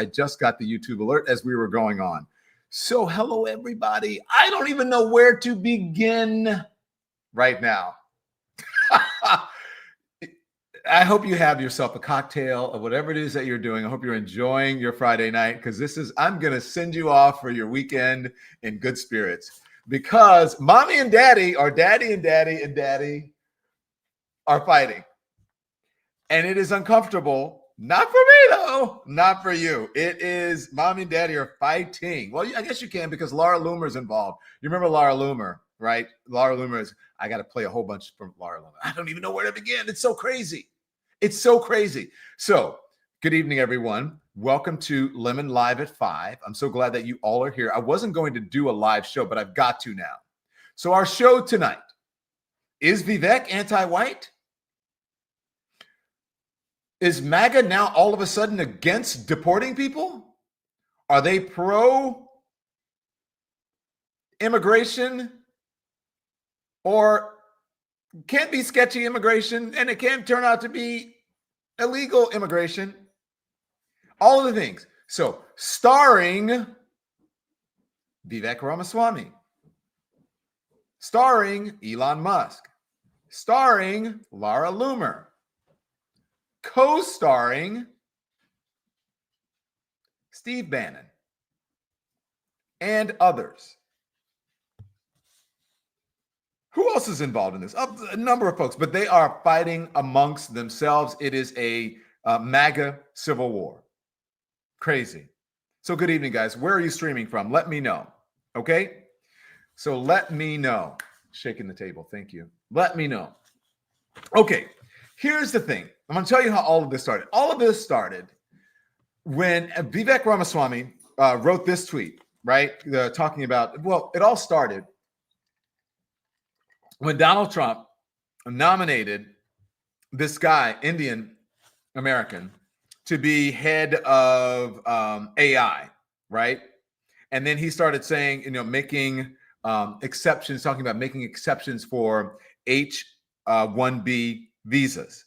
just got the YouTube alert as we were going on. So hello, everybody. I don't even know where to begin right now. I hope you have yourself a cocktail or whatever it is that you're doing. I hope you're enjoying your Friday night, because I'm going to send you off for your weekend in good spirits, because mommy and daddy, or daddy and daddy are fighting. And it is uncomfortable. Not for me, though. Not for you. It is mommy and daddy are fighting. Well, I guess you can, because Laura Loomer is involved. You remember Laura Loomer, right? Laura Loomer is, I got to play a whole bunch from Laura Loomer. I don't even know where to begin. It's so crazy. It's so crazy. So good evening, everyone. Welcome to Lemon Live at 5. I'm so glad that you all are here. I wasn't going to do a live show, but I've got to now. So our show tonight, is Vivek anti-white? Is Maga now all of a sudden against deporting people? Are they pro-immigration? Or can be sketchy immigration, and it can turn out to be illegal immigration? All of the things. So, starring Vivek Ramaswamy, starring Elon Musk, starring Laura Loomer, co-starring Steve Bannon, and others. Who else is involved in this? A number of folks, but they are fighting amongst themselves. It is a MAGA civil war. Crazy. So good evening, guys. Where are you streaming from? Let me know. Okay? So let me know. Shaking the table. Thank you. Let me know. Okay. Here's the thing. I'm going to tell you how all of this started. All of this started when Vivek Ramaswamy wrote this tweet, right? Talking about, well, it all started when Donald Trump nominated this guy, Indian American, to be head of AI, right? And then he started saying, making exceptions, talking about making exceptions for H1B visas,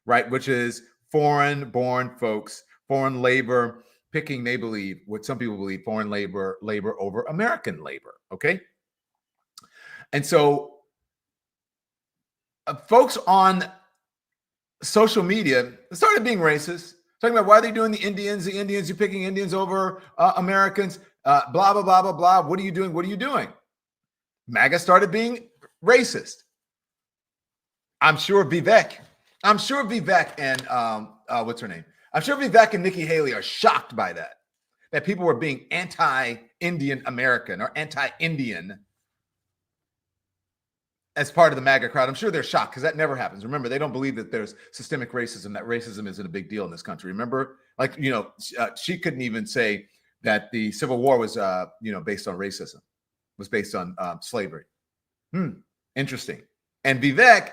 right? Which is foreign-born folks, foreign labor, picking, they believe, what some people believe, foreign labor over American labor, okay? And so folks on social media started being racist, talking about why are they doing the Indians, you're picking Indians over Americans, blah, blah, blah, blah, blah. What are you doing? What are you doing? MAGA started being racist. I'm sure Vivek and what's her name? I'm sure Vivek and Nikki Haley are shocked by that people were being anti-Indian American or anti-Indian as part of the MAGA crowd. I'm sure they're shocked, because that never happens. Remember, they don't believe that there's systemic racism, that racism isn't a big deal in this country. Remember, she couldn't even say that the Civil War was, based on racism, was based on slavery. Interesting. And Vivek,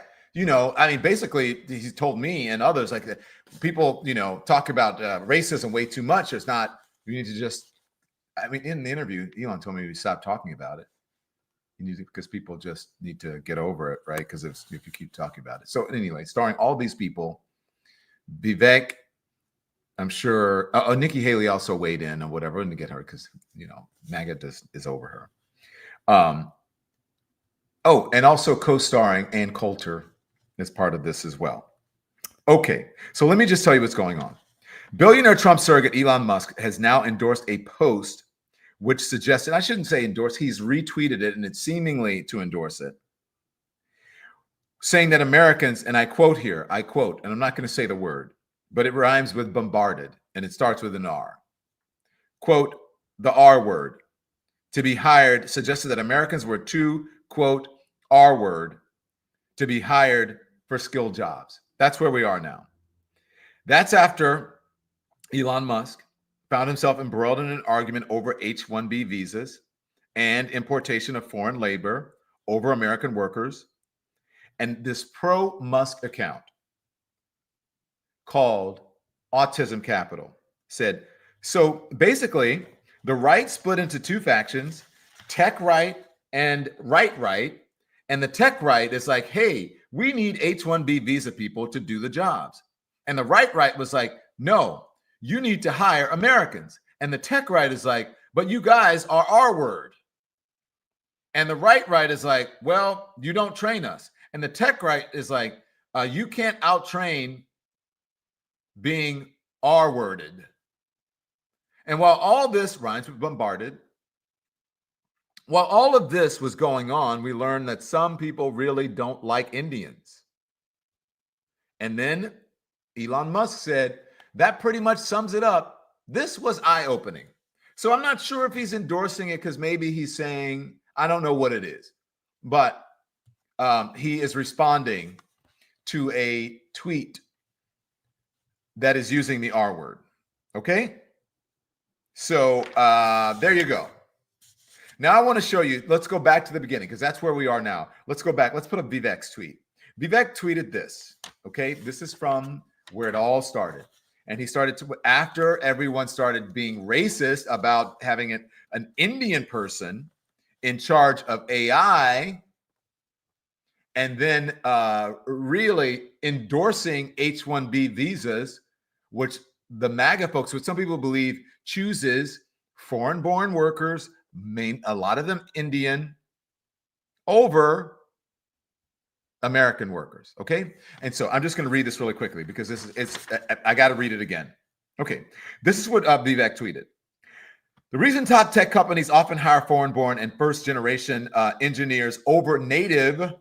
basically, he's told me and others, like, that people, talk about racism way too much. It's not, you need to just, in the interview, Elon told me to stop talking about it. Because people just need to get over it, right? Because if you keep talking about it. So anyway, starring all these people, Vivek, I'm sure, Nikki Haley also weighed in or whatever, and to get her, because, MAGA is over her. And also co-starring Ann Coulter as part of this as well. Okay, so let me just tell you what's going on. Billionaire Trump surrogate Elon Musk has now endorsed a post which suggested, I shouldn't say endorse, he's retweeted it, and it's seemingly to endorse it, saying that Americans, and I quote, and I'm not going to say the word, but it rhymes with bombarded, and it starts with an R. Quote, the R word, to be hired, suggested that Americans were too, quote, R word, to be hired for skilled jobs. That's where we are now. That's after Elon Musk found himself embroiled in an argument over H1B visas and importation of foreign labor over American workers. And this pro-Musk account called Autism Capital said, so basically the right split into two factions, tech right and right. And the tech right is like, hey, we need H1B visa people to do the jobs. And the right was like, no, you need to hire Americans. And the tech right is like, but you guys are our word. And the right is like, well, you don't train us. And the tech right is like, you can't out-train being R-worded. And while all this rhymes with bombarded, while all of this was going on, we learned that some people really don't like Indians. And then Elon Musk said, that pretty much sums it up. This was eye-opening. So I'm not sure if he's endorsing it because maybe he's saying, I don't know what it is, but he is responding to a tweet that is using the R word. Okay? So there you go. Now I want to show you, let's go back to the beginning because that's where we are now. Let's go back. Let's put up Vivek's tweet. Vivek tweeted this. Okay? This is from where it all started. And he started to, after everyone started being racist about having an Indian person in charge of AI, and then really endorsing H1B visas, which the Maga folks, which some people believe chooses foreign-born workers, a lot of them Indian, over American workers, okay? And so I'm just going to read this really quickly because I got to read it again. Okay, this is what Vivek tweeted. The reason top tech companies often hire foreign-born and first-generation engineers over native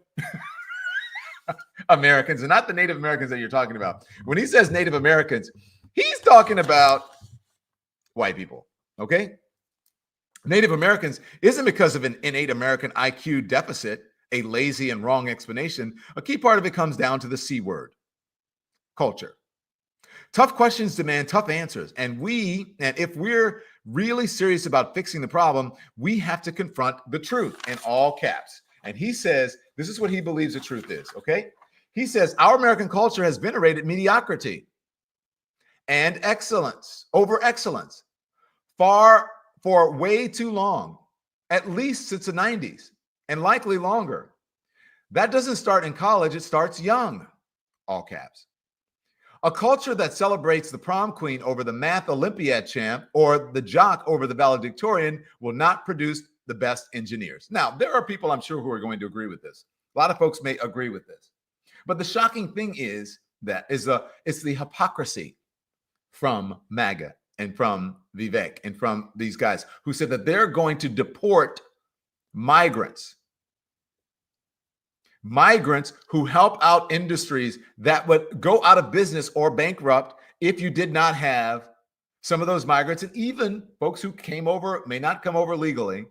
Americans, and not the Native Americans that you're talking about. When he says Native Americans, he's talking about white people, okay? Native Americans isn't because of an innate American IQ deficit, a lazy and wrong explanation. A key part of it comes down to the C word, culture. Tough questions demand tough answers. And if we're really serious about fixing the problem, we have to confront the truth in all caps. And he says, this is what he believes the truth is, okay? He says, our American culture has venerated mediocrity and excellence over excellence for way too long, at least since the 90s, and likely longer. That doesn't start in college, it starts young, all caps. A culture that celebrates the prom queen over the math Olympiad champ or the jock over the valedictorian will not produce the best engineers. Now, there are people I'm sure who are going to agree with this. A lot of folks may agree with this. But the shocking thing is that it's the hypocrisy from Maga and from Vivek and from these guys who said that they're going to deport migrants who help out industries that would go out of business or bankrupt if you did not have some of those migrants, and even folks who came over, may not come over legally,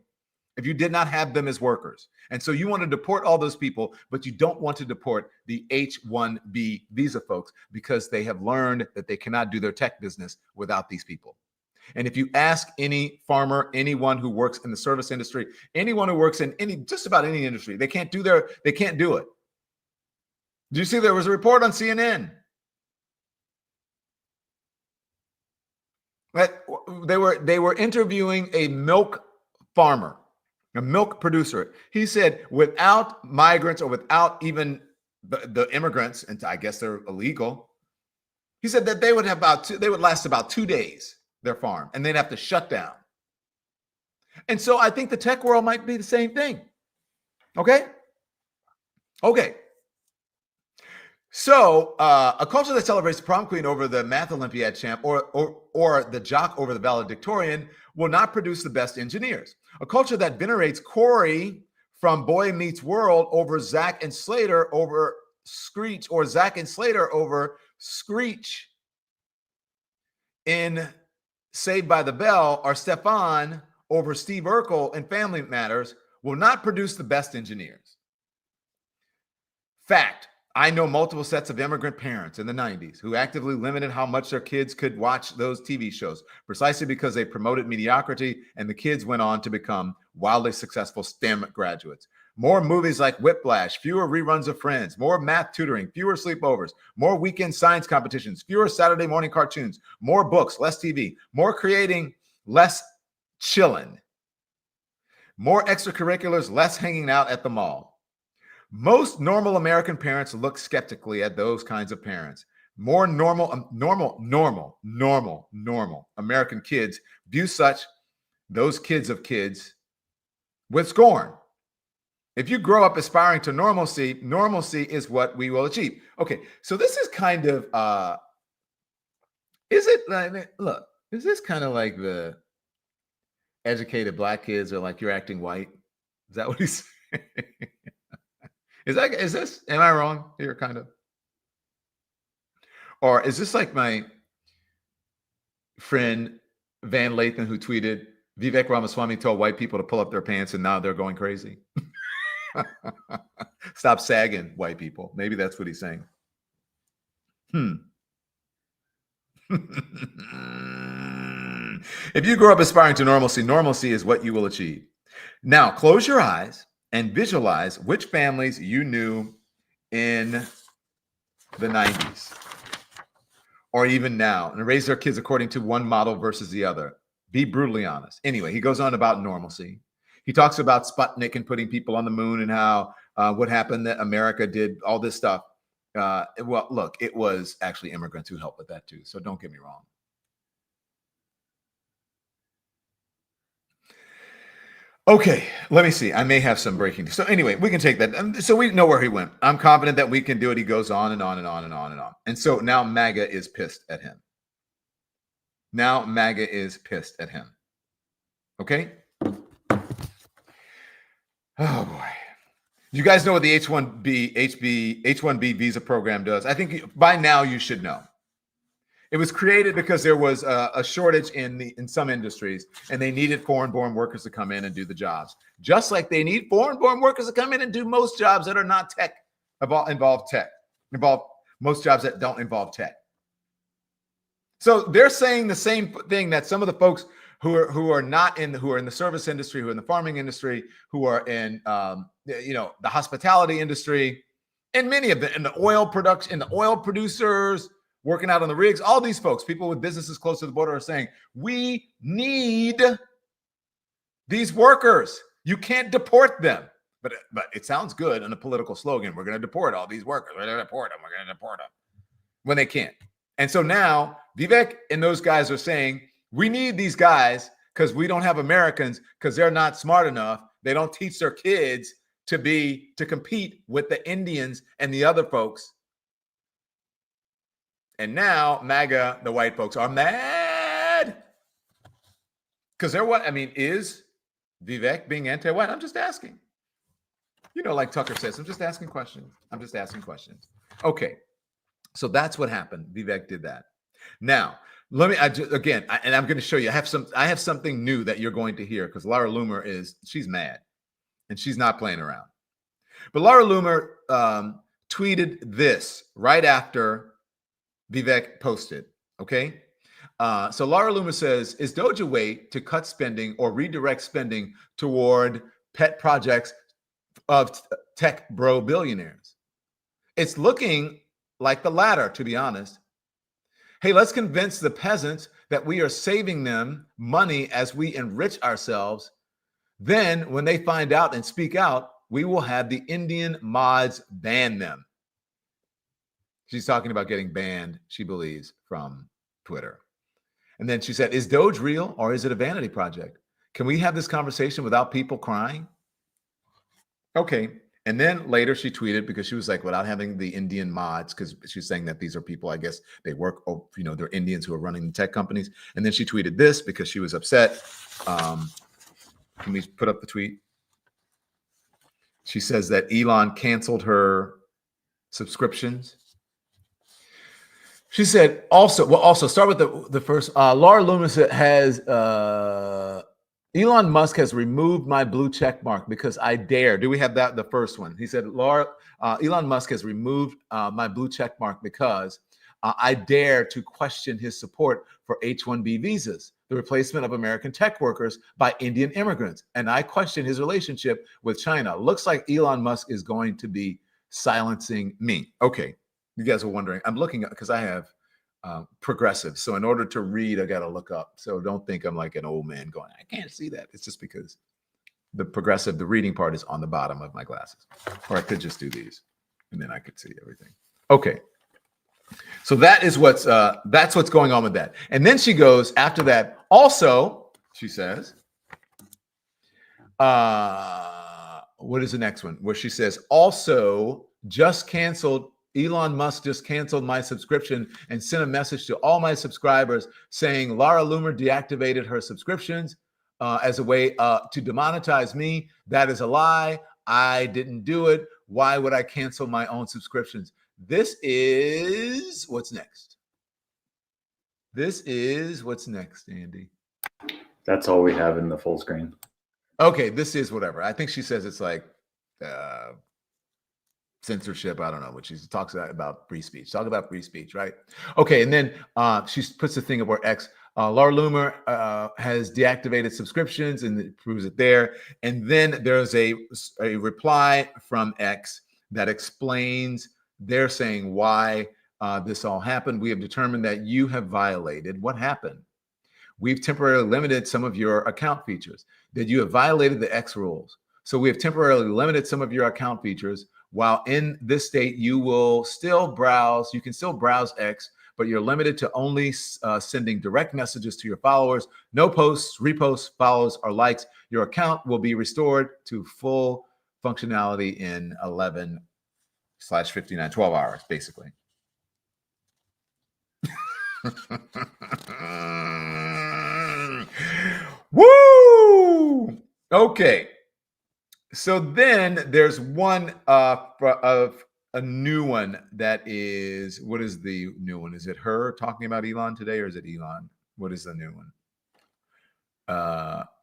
if you did not have them as workers. And so you want to deport all those people, but you don't want to deport the H1B visa folks because they have learned that they cannot do their tech business without these people. And if you ask any farmer, anyone who works in the service industry, anyone who works in just about any industry, they can't do it. Did you see there was a report on CNN that they were interviewing a milk farmer, a milk producer? He said without migrants or without even the immigrants, and I guess they're illegal, he said that they would last about 2 days, their farm, and they'd have to shut down. And so I think the tech world might be the same thing. Okay. So a culture that celebrates the prom queen over the math Olympiad champ or the jock over the valedictorian will not produce the best engineers. A culture that venerates Corey from Boy Meets World over Zach and Slater over Screech, or Zach and Slater over Screech in Saved by the Bell, or Stefan over Steve Urkel in Family Matters will not produce the best engineers. Fact. I know multiple sets of immigrant parents in the 90s who actively limited how much their kids could watch those TV shows precisely because they promoted mediocrity, and the kids went on to become wildly successful STEM graduates. More movies like Whiplash, fewer reruns of Friends, more math tutoring, fewer sleepovers, more weekend science competitions, fewer Saturday morning cartoons, more books, less TV, more creating, less chilling, more extracurriculars, less hanging out at the mall. Most normal American parents look skeptically at those kinds of parents. More normal American kids view those kids of kids with scorn. If you grow up aspiring to normalcy is what we will achieve. Okay, so this is kind of, is this kind of like the educated black kids are like, you're acting white? Is that what he's saying? Am I wrong here, kind of? Or is this like my friend Van Lathan who tweeted, Vivek Ramaswamy told white people to pull up their pants and now they're going crazy? Stop sagging, white people. Maybe that's what he's saying. If you grow up aspiring to normalcy is what you will achieve. Now, close your eyes and visualize which families you knew in the 90s or even now and raise their kids according to one model versus the other. Be brutally honest. Anyway, he goes on about normalcy. He talks about Sputnik and putting people on the moon and how what happened, that America did all this stuff. Well, look, it was actually immigrants who helped with that too. So don't get me wrong. Okay, let me see. I may have some breaking. So anyway, we can take that. So we know where he went. I'm confident that we can do it. He goes on and on and on and on and on. And so now MAGA is pissed at him. Okay? Oh boy. You guys know what the H1B visa program does? I think by now you should know. It was created because there was a shortage in some industries, and they needed foreign-born workers to come in and do the jobs. Just like they need foreign-born workers to come in and do most jobs that are not most jobs that don't involve tech. So they're saying the same thing that some of the folks who are in the service industry, who are in the farming industry, who are in the hospitality industry, and many of them in the oil production, in the oil producers, working out on the rigs, all these folks, people with businesses close to the border are saying, we need these workers. You can't deport them. But it sounds good in a political slogan. We're going to deport all these workers. We're going to deport them. When they can't. And so now Vivek and those guys are saying, we need these guys because we don't have Americans because they're not smart enough. They don't teach their kids to compete with the Indians and the other folks. And now MAGA, the white folks, are mad because they're what? I mean, is Vivek being anti-white? I'm just asking. Like Tucker says, I'm just asking questions. Okay. So that's what happened. Vivek did that. Now, I'm going to show you. I have something new that you're going to hear because Laura Loomer she's mad and she's not playing around. But Laura Loomer tweeted this right after Vivek posted. Okay. So Laura Loomer says, is Doge a way to cut spending or redirect spending toward pet projects of tech bro billionaires? It's looking like the latter, to be honest. Hey, let's convince the peasants that we are saving them money as we enrich ourselves. Then when they find out and speak out, we will have the Indian mods ban them. She's talking about getting banned, she believes, from Twitter. And then she said, is Doge real or is it a vanity project? Can we have this conversation without people crying? Okay. And then later she tweeted, because she was like, without having the Indian mods, because she's saying that these are people, I guess they work, they're Indians who are running the tech companies. And then she tweeted this because she was upset. Can we put up the tweet? She says that Elon canceled her subscriptions. She said also start with the first. Laura Loomer has Elon Musk has removed my blue check mark because I dare. Do we have that? The first one. He said, Elon Musk has removed my blue check mark because I dare to question his support for H1B visas, the replacement of American tech workers by Indian immigrants. And I question his relationship with China. Looks like Elon Musk is going to be silencing me. Okay. You guys are wondering, I'm looking at, because I have progressive. So in order to read, I got to look up. So don't think I'm like an old man going, I can't see that. It's just because the reading part is on the bottom of my glasses. Or I could just do these and then I could see everything. Okay. So that's what's going on with that. And then she goes after that. Also, she says, what is the next one? Where she says, also Elon Musk just canceled my subscription and sent a message to all my subscribers saying Laura Loomer deactivated her subscriptions as a way to demonetize me. That is a lie. I didn't do it. Why would I cancel my own subscriptions? This is what's next. This is what's next, Andy. That's all we have in the full screen. Okay, this is whatever. I think she says it's like censorship. I don't know what she talks about free speech. Talk about free speech, right? Okay, and then she puts the thing of where X, Laura Loomer has deactivated subscriptions, and it proves it there. And then there's a reply from X that explains. They're saying why this all happened. We have determined that you have violated. What happened? We've temporarily limited some of your account features. That you have violated the X rules. So we have temporarily limited some of your account features. While in this state, you will still browse. You can still browse X, but you're limited to only sending direct messages to your followers. No posts, reposts, follows, or likes. Your account will be restored to full functionality in 11/59, 12 hours, basically. Woo! Okay. So then there's one of a new one that is, what is the new one? Is it her talking about Elon today, or is it Elon? What is the new one?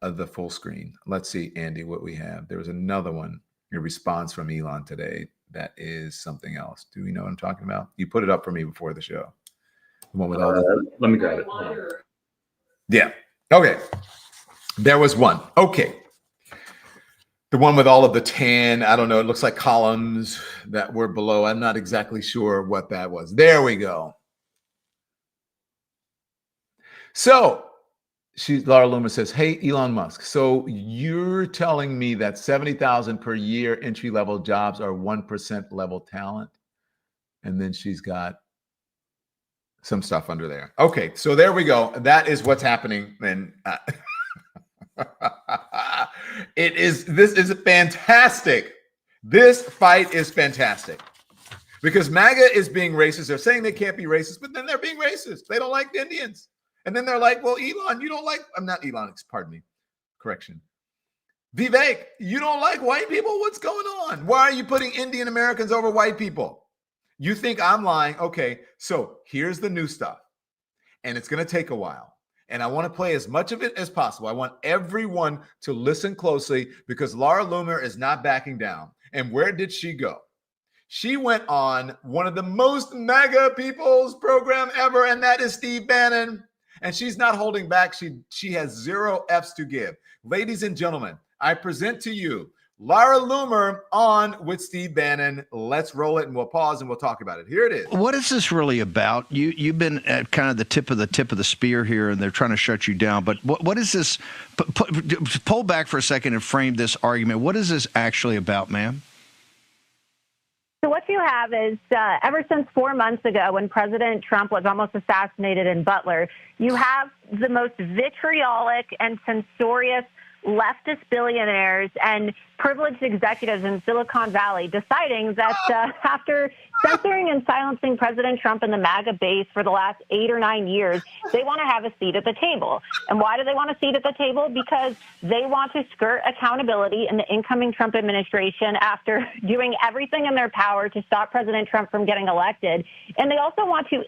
Of the full screen. Let's see, Andy, what we have. There was another one, a response from Elon today. That is something else. Do we know what I'm talking about? You put it up for me before the show. The one with all let me grab it. Yeah. Okay. There was one. Okay. The one with all of the tan, I don't know, it looks like columns that were below. I'm not exactly sure what that was. There we go. So Laura Loomer says, hey, Elon Musk, so you're telling me that 70,000 per year entry-level jobs are 1% level talent? And then she's got some stuff under there. Okay, so there we go. That is what's happening. And this is fantastic. This fight is fantastic because MAGA is being racist. They're saying they can't be racist, but then they're being racist. They don't like the Indians. And then they're like, well, Elon, you don't like, I'm not Elon, pardon me, correction. Vivek, you don't like white people? What's going on? Why are you putting Indian Americans over white people? You think I'm lying? Okay, so here's the new stuff. And it's going to take a while. And I want to play as much of it as possible. I want everyone to listen closely because Laura Loomer is not backing down. And where did she go? She went on one of the most MAGA people's program ever, and that is Steve Bannon. And she's not holding back. She has 0 F's to give. Ladies and gentlemen, I present to you Laura Loomer on with Steve Bannon. Let's roll it, and we'll pause and we'll talk about it. Here it is. What is this really about? You've been at kind of the tip of the spear here, and they're trying to shut you down. But what is this? Pull back for a second and frame this argument. What is this actually about, ma'am? So what you have is, ever since 4 months ago when President Trump was almost assassinated in Butler, you have the most vitriolic and censorious leftist billionaires and privileged executives in Silicon Valley deciding that after censoring and silencing President Trump and the MAGA base for the last 8 or 9 years, they want to have a seat at the table. And why do they want a seat at the table? Because they want to skirt accountability in the incoming Trump administration after doing everything in their power to stop President Trump from getting elected. And they also want to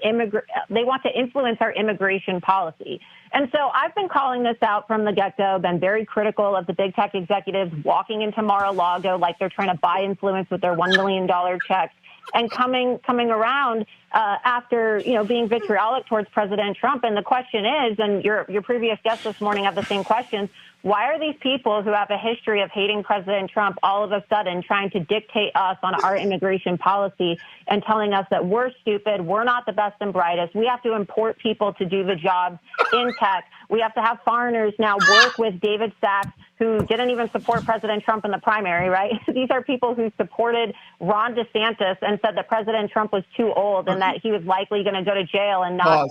influence our immigration policy. And so I've been calling this out from the get-go, been very critical of the big tech executives walking into Mar-a-Lago like they're trying to buy influence with their $1 million checks and coming around after, being vitriolic towards President Trump. And the question is, and your previous guests this morning have the same questions, why are these people who have a history of hating President Trump all of a sudden trying to dictate us on our immigration policy and telling us that we're stupid, we're not the best and brightest, we have to import people to do the jobs in tech, we have to have foreigners now work with David Sachs, who didn't even support President Trump in the primary, right? These are people who supported Ron DeSantis and said that President Trump was too old and that he was likely going to go to jail and not.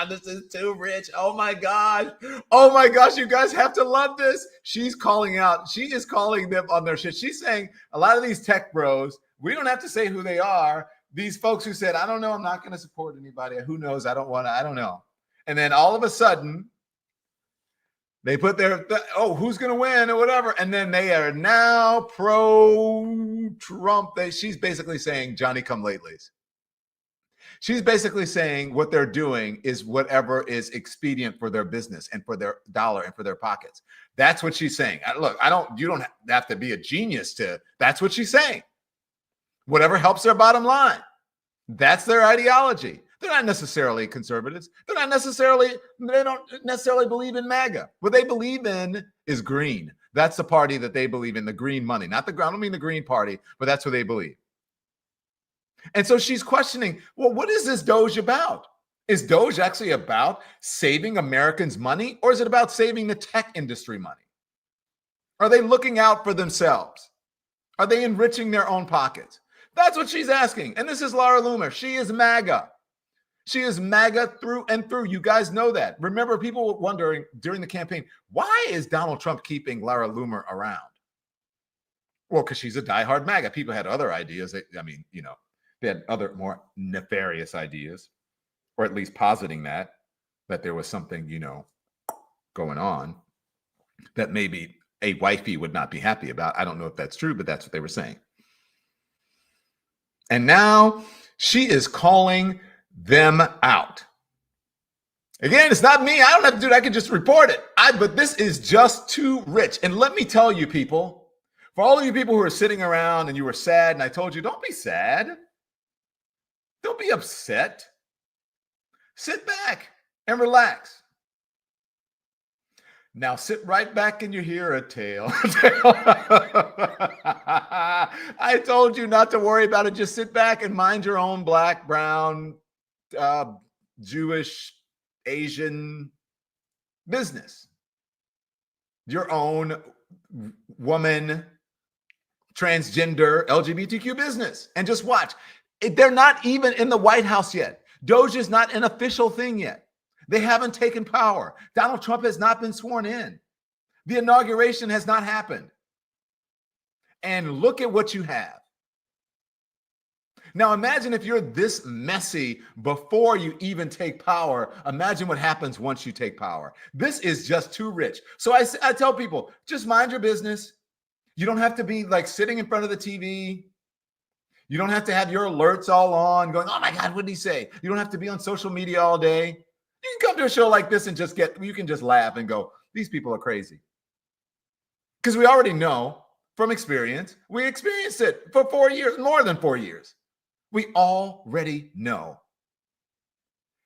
This is too rich. Oh my gosh. Oh my gosh. You guys have to love this. She's calling out. She is calling them on their shit. She's saying a lot of these tech bros, we don't have to say who they are. These folks who said, I don't know, I'm not going to support anybody. Who knows? I don't know. And then all of a sudden, they put their, who's going to win or whatever. And then they are now pro-Trump. She's basically saying Johnny come latelys. She's basically saying what they're doing is whatever is expedient for their business and for their dollar and for their pockets. That's what she's saying. Look, you don't have to be a genius that's what she's saying. Whatever helps their bottom line. That's their ideology. They're not necessarily conservatives. They don't necessarily believe in Maga. What they believe in is green. That's the party that they believe in, the green money. I don't mean the Green Party, but that's what they believe. And so she's questioning, well, what is this Doge about? Is Doge actually about saving Americans money, or is it about saving the tech industry money? Are they looking out for themselves? Are they enriching their own pockets? That's what she's asking. And this is Laura Loomer. She is MAGA. She is MAGA through and through. You guys know that. Remember, people were wondering during the campaign, why is Donald Trump keeping Laura Loomer around? Well, because she's a diehard MAGA. People had other ideas. They had other more nefarious ideas, or at least positing that there was something, going on that maybe a wifey would not be happy about. I don't know if that's true, but that's what they were saying. And now she is calling them out. Again, it's not me. I don't have to do it. I can just report it. But this is just too rich. And let me tell you, people, for all of you people who are sitting around and you were sad, and I told you, don't be sad. Don't be upset. Sit back and relax. Now sit right back and you hear a tale. I told you not to worry about it. Just sit back and mind your own black, brown, Jewish, Asian business. Your own woman, transgender, LGBTQ business. And just watch. They're not even in the White House yet. Doge is not an official thing yet. They haven't taken power. Donald Trump has not been sworn in. The inauguration has not happened. And look at what you have. Now imagine if you're this messy before you even take power. Imagine what happens once you take power. This is just too rich. So I tell people, just mind your business. You don't have to be like sitting in front of the TV. You don't have to have your alerts all on going, oh my God, what did he say? You don't have to be on social media all day. You can come to a show like this and you can just laugh and go, these people are crazy. Because we already know from experience, we experienced it for 4 years, more than 4 years. We already know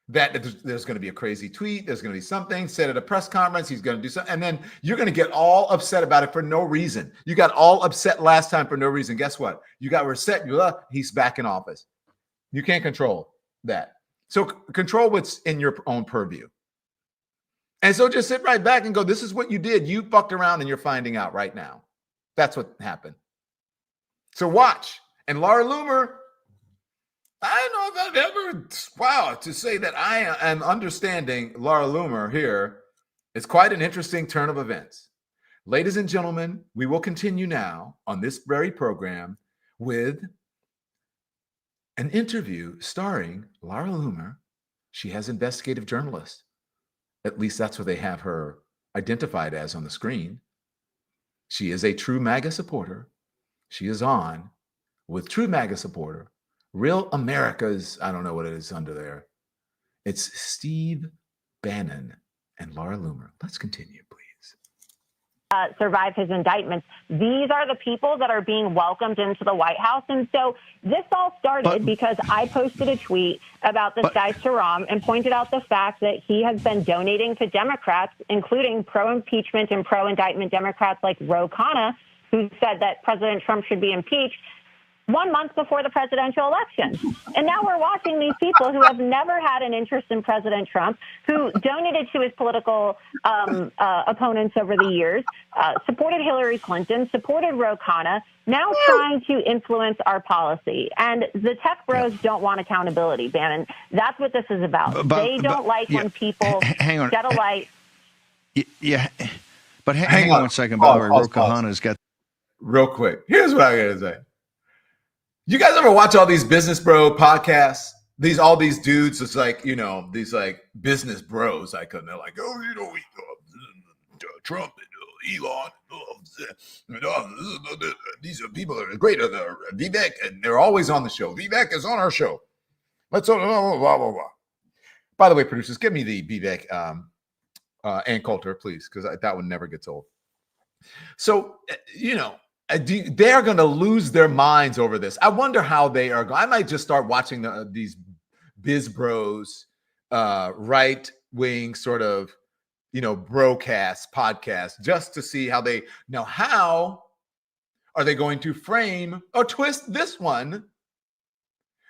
that there's going to be a crazy tweet. There's going to be something said at a press conference. He's going to do something. And then you're going to get all upset about it for no reason. You got all upset last time for no reason. Guess what? You got reset. He's back in office. You can't control that. So control what's in your own purview. And so just sit right back and go, this is what you did. You fucked around and you're finding out right now. That's what happened. So watch. And Laura Loomer, I don't know if I've ever, to say that I am understanding Laura Loomer here is quite an interesting turn of events. Ladies and gentlemen, we will continue now on this very program with an interview starring Laura Loomer. She has investigative journalist. At least that's what they have her identified as on the screen. She is a true MAGA supporter. She is on with True MAGA supporter. Real America's, I don't know what it is under there. It's Steve Bannon and Laura Loomer. Let's continue, please. Survive his indictments. These are the people that are being welcomed into the White House. And so this all started because I posted a tweet about this guy, Saram, and pointed out the fact that he has been donating to Democrats, including pro-impeachment and pro-indictment Democrats like Ro Khanna, who said that President Trump should be impeached. 1 month before the presidential election. And now we're watching these people who have never had an interest in President Trump, who donated to his political opponents over the years, supported Hillary Clinton, supported Ro Khanna, now trying to influence our policy. And the tech bros don't want accountability, Bannon. That's what this is about. They don't like when people shed a light. Yeah, but hang on 1 second. By the way, Ro Khanna's got... Real quick, here's what I gotta say. You guys ever watch all these business bro podcasts? All these dudes, it's like, these like business bros, like, and they're like, Trump and Elon, these are people that are great. Vivek, and they're always on the show. Vivek is on our show. Let's blah, blah, blah, blah. By the way, producers, give me the Vivek and Coulter, please, because that one never gets old. So, they are going to lose their minds over this. I wonder how they are going. I might just start watching these biz bros, right-wing sort of, broadcast podcasts just to see how are they going to frame or twist this one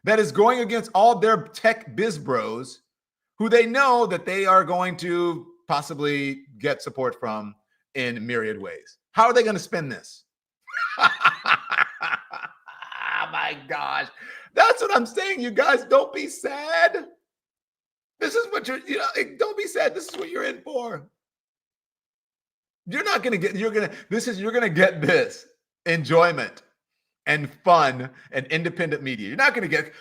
that is going against all their tech biz bros who they know that they are going to possibly get support from in myriad ways. How are they going to spin this? Oh my gosh. That's what I'm saying. You guys, don't be sad. This is what don't be sad. This is what you're in for. You're not going to get, you're going to get this enjoyment and fun and independent media. You're not going to get it.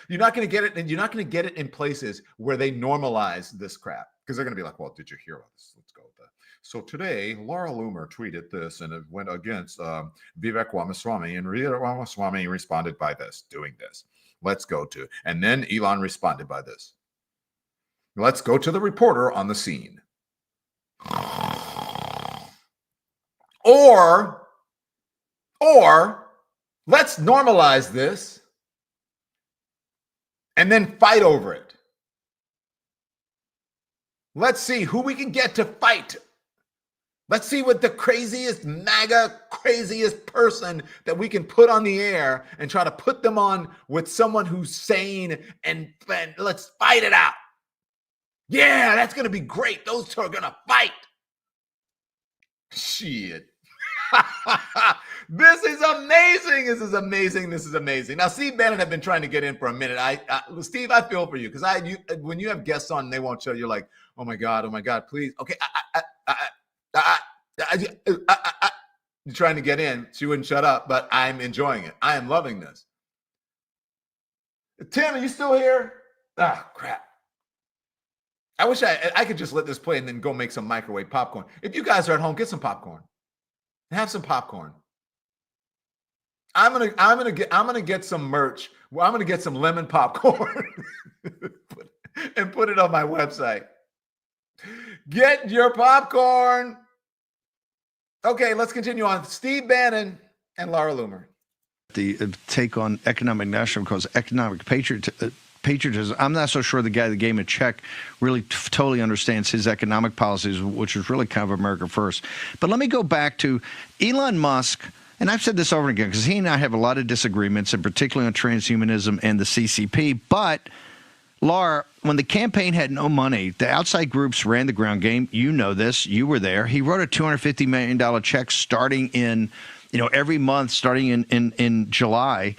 And you're not going to get it in places where they normalize this crap. Because they're going to be like, well, did you hear about this? Let's go with that. So today, Laura Loomer tweeted this, and it went against Vivek Ramaswamy, and Vivek Ramaswamy responded by this, doing this. Let's go to, and then Elon responded by this. Let's go to the reporter on the scene. Or let's normalize this and then fight over it. Let's see who we can get to fight. Let's see what the craziest MAGA, craziest person that we can put on the air and try to put them on with someone who's sane and let's fight it out. Yeah, that's going to be great. Those two are going to fight. Shit. This is amazing. This is amazing. This is amazing. Now, Steve Bannon have been trying to get in for a minute. Steve, I feel for you because when you have guests on and they won't show, you're like, oh my God, please. Okay. You're trying to get in. She wouldn't shut up, but I'm enjoying it. I am loving this. Tim, are you still here? Ah, crap. I wish I could just let this play and then go make some microwave popcorn. If you guys are at home, get some popcorn. Have some popcorn. I'm gonna get some merch. Well, I'm gonna get some lemon popcorn and put it on my website. Get your popcorn. Okay, let's continue on. Steve Bannon and Laura Loomer. The take on economic nationalism because economic patriotism. I'm not so sure the guy that gave him a check really totally understands his economic policies, which is really kind of America first. But let me go back to Elon Musk. And I've said this over and again because he and I have a lot of disagreements, and particularly on transhumanism and the CCP. But, Laura, when the campaign had no money, the outside groups ran the ground game. You know this. You were there. He wrote a $250 million check starting in, every month starting in July.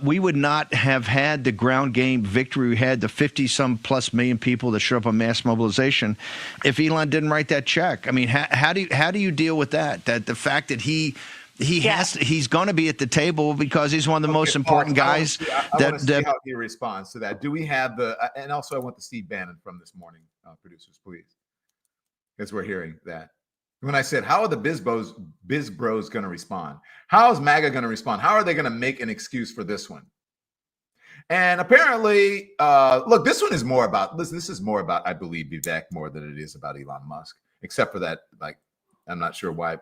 We would not have had the ground game victory we had, the 50-some plus million people that showed up on mass mobilization, if Elon didn't write that check. I mean, how do you deal with that? That the fact that he's going to be at the table because he's one of the most important guys. I want to see how he responds to that. Do we have and also I want the Steve Bannon from this morning, producers, please, because we're hearing that. When I said, how are the biz bros going to respond? How is MAGA going to respond? How are they going to make an excuse for this one? And apparently, look, this one is more about this is more about, I believe, Vivek more than it is about Elon Musk. Except for that, like, I'm not sure why